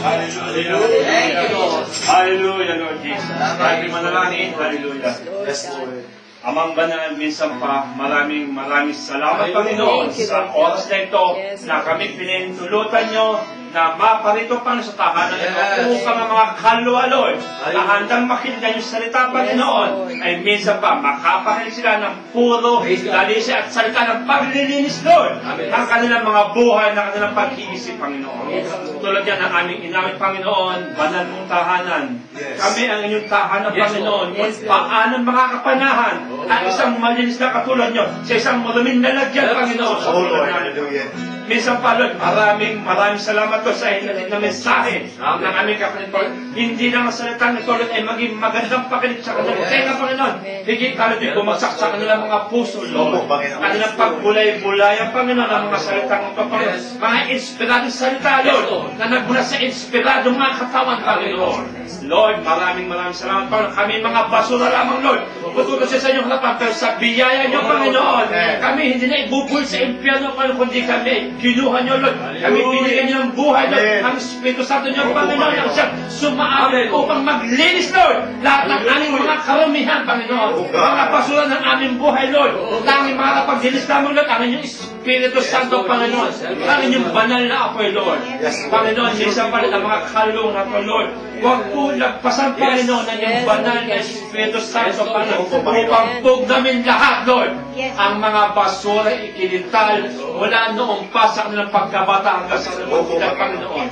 Thank you, Lord. Hallelujah, Lord Jesus. Maraming manalangin. Hallelujah. Yes, Lord. Amang banal, minsan pa, maraming salamat, Panginoon, Thank you, sa Lord. oras na ito Yes, na kami pinintulutan nyo na maparito pa sa tahanan Yes. ito upang ang mga kaluluwa, Lord, na handang makinggan yung salita, Panginoon, Lord. ay minsan pa makapakinig sila ng puro dalisa at salita ng paglilinis, Lord, ng kanilang mga buhay, ng kanilang pag-iisip, Panginoon. Tulad yan ang aming inawit, Panginoon, banal mong tahanan. Yes. Kami ang inyong tahanan, Panginoon. Yes, Lord. Paano makakapanahan ang isang malinis na katulad nyo sa isang maruming lalagyan, Panginoon, sa Oh, tulad Lord. namin. Hallelujah. Minsan pa, Lord, maraming salamat po sa inyo na mensahe ng aming kapatid, Lord. Hindi lang ang salita nito, Lord, ay maging magandang pakinig sa kanilang tenga, Panginoon. Higit ka, Lord, ay bumagsak sa kanilang mga puso, Lord. Opo, Panginoon. Kanilang pagbulay-bulayan, Panginoon, ang mga salita ng Panginoon. Mga inspiradong salita, Lord, na nagmula sa inspiradong mga katawan, Panginoon. Lord, maraming salamat, Panginoon. Kami mga basura lamang, Lord. Pututo siya sa inyong harapan, pero sa biyaya niyo, Panginoon, kami hindi na ibubul sa impyerno, Panginoon, kundi kami kinuha niyo, Lord. Kami binigyan niyo ng buhay, Lord. Amen. Ang Espiritu Santo niyo, Panginoon, ang siyang sumaabot upang maglinis, Lord. Lahat ng aming mga karumihan, Panginoon. Mga basura ng aming buhay, Lord. Tanging makakapaglinis lamang, Lord, ang inyong Espiritu Santo, Panginoon. Ang inyong banal na apoy, Lord. Panginoon, minsan pa rin ang mga kalulong na po, Lord. Huwag po lagpasan, Panginoon, ang inyong banal na Espiritu Santo, Panginoon. Upang pugnamin lahat, Lord. Ang mga basura ikilintal mula noong pa sa kanilang pagkabata hanggang sa kanilang pagkabata, Panginoon.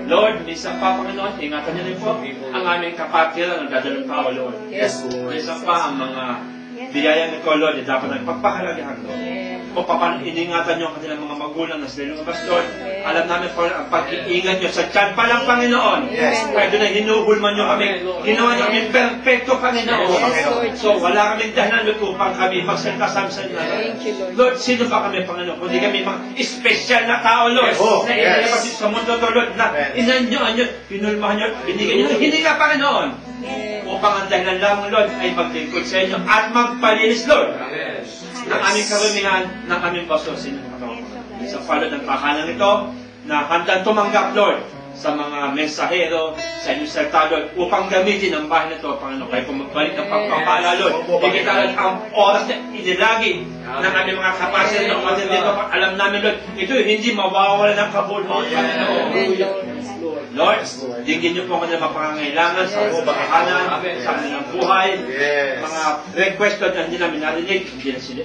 Lord, minsan pa, Panginoon, ingatan niyo rin po ang aming kapatiran ng dadalang tao, Lord. Yes, Lord. Minsan pa ang mga biyaya nito, Lord, dapat nagpapahalagaan, Lord. Kung paano iningatan niyo ang kanilang mga magulang na sila lumabas, Lord. Alam namin po ang pag-iingat niyo sa tiyan pa lang, Panginoon. Yes. Kaya doon na hinuhulman niyo kami. Ginawa niyo kami perfecto, Panginoon. So, wala kaming dahilan, Lord, upang kami magsalita sa amin. Thank you, Lord. Lord, sino ba kami, Panginoon? Kundi kami mga espesyal na tao, Lord. Yes. Oh, Na yes. inalabas dito sa mundo to, Lord, na inanyoan niyo, pinulmahan niyo, binigyan niyo. Hindi ka, Panginoon. Upang ang dahilan lamang, Lord, ay maglingkod sa inyo at magpalinis, Lord, ng aming karumihan, ng aming baso sa inyong katawan. Sa palad ng tahanan ito, na handang tumanggap, Lord, sa mga mensahero, sa inyong salita, Lord, upang gamitin ang bahay nito, Panginoon, kayo kung magbalik ng pagpapala, Lord. Higit ang oras na inilagi ng aming mga kapasyan ng umatin dito, alam namin, Lord, ito hindi mawawala ng kabuluhan, Panginoon. Lord, digin niyo po ang kanilang mapangangailangan sa pagkakahanan, sa kanilang buhay, Yes. mga request na hindi namin narinig, hindi na sila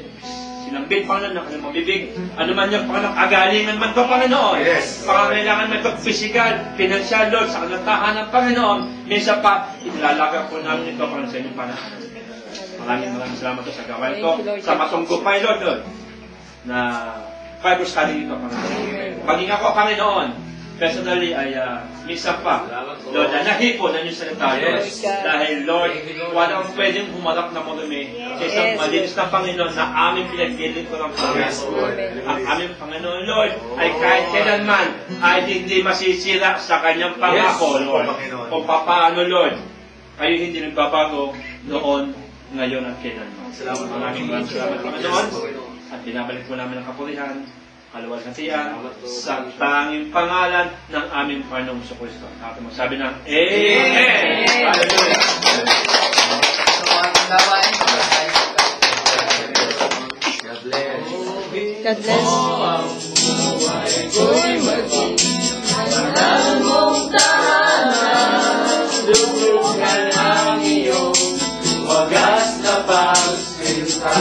sinambit, Panginoon, ng kanilang mabibig. Ano man yung Panginoon, agalingan man ito, Panginoon. Yes. Pangangailangan man ito, physical, financial, Lord, sa kanilang tahanan, Panginoon. Minsan pa, inilalaga po namin ito, Panginoon, sa inyong panahon. Maraming salamat po sa gawain ito. Thank you, Lord. Sa matungkupay, Lord, na Bible study ito, Panginoon. Maging ako, Panginoon, personally ay minsan pa, Lord, na nahipon na yung salita, Lord. Dahil, Lord, walang pwedeng humarap na marumi sa isang malinis na Panginoon na aming pinagdilig ko ng Panginoon. Ang aming Panginoon, Lord, ay kahit kailanman ay hindi masisira sa kanyang pangako, Lord. Kung paano, Lord, kayo hindi nagbabago noon, ngayon at kailanman. Maraming salamat, Panginoon. At binabalik po namin ang kapurihan, kaluwalhatian sa tanging pangalan ng aming Panginoong Kristo. At magsabi ng Amen! Hallelujah! So, ating gawain. God bless. God bless. Lulukan ang iyong wagas na pagsinta.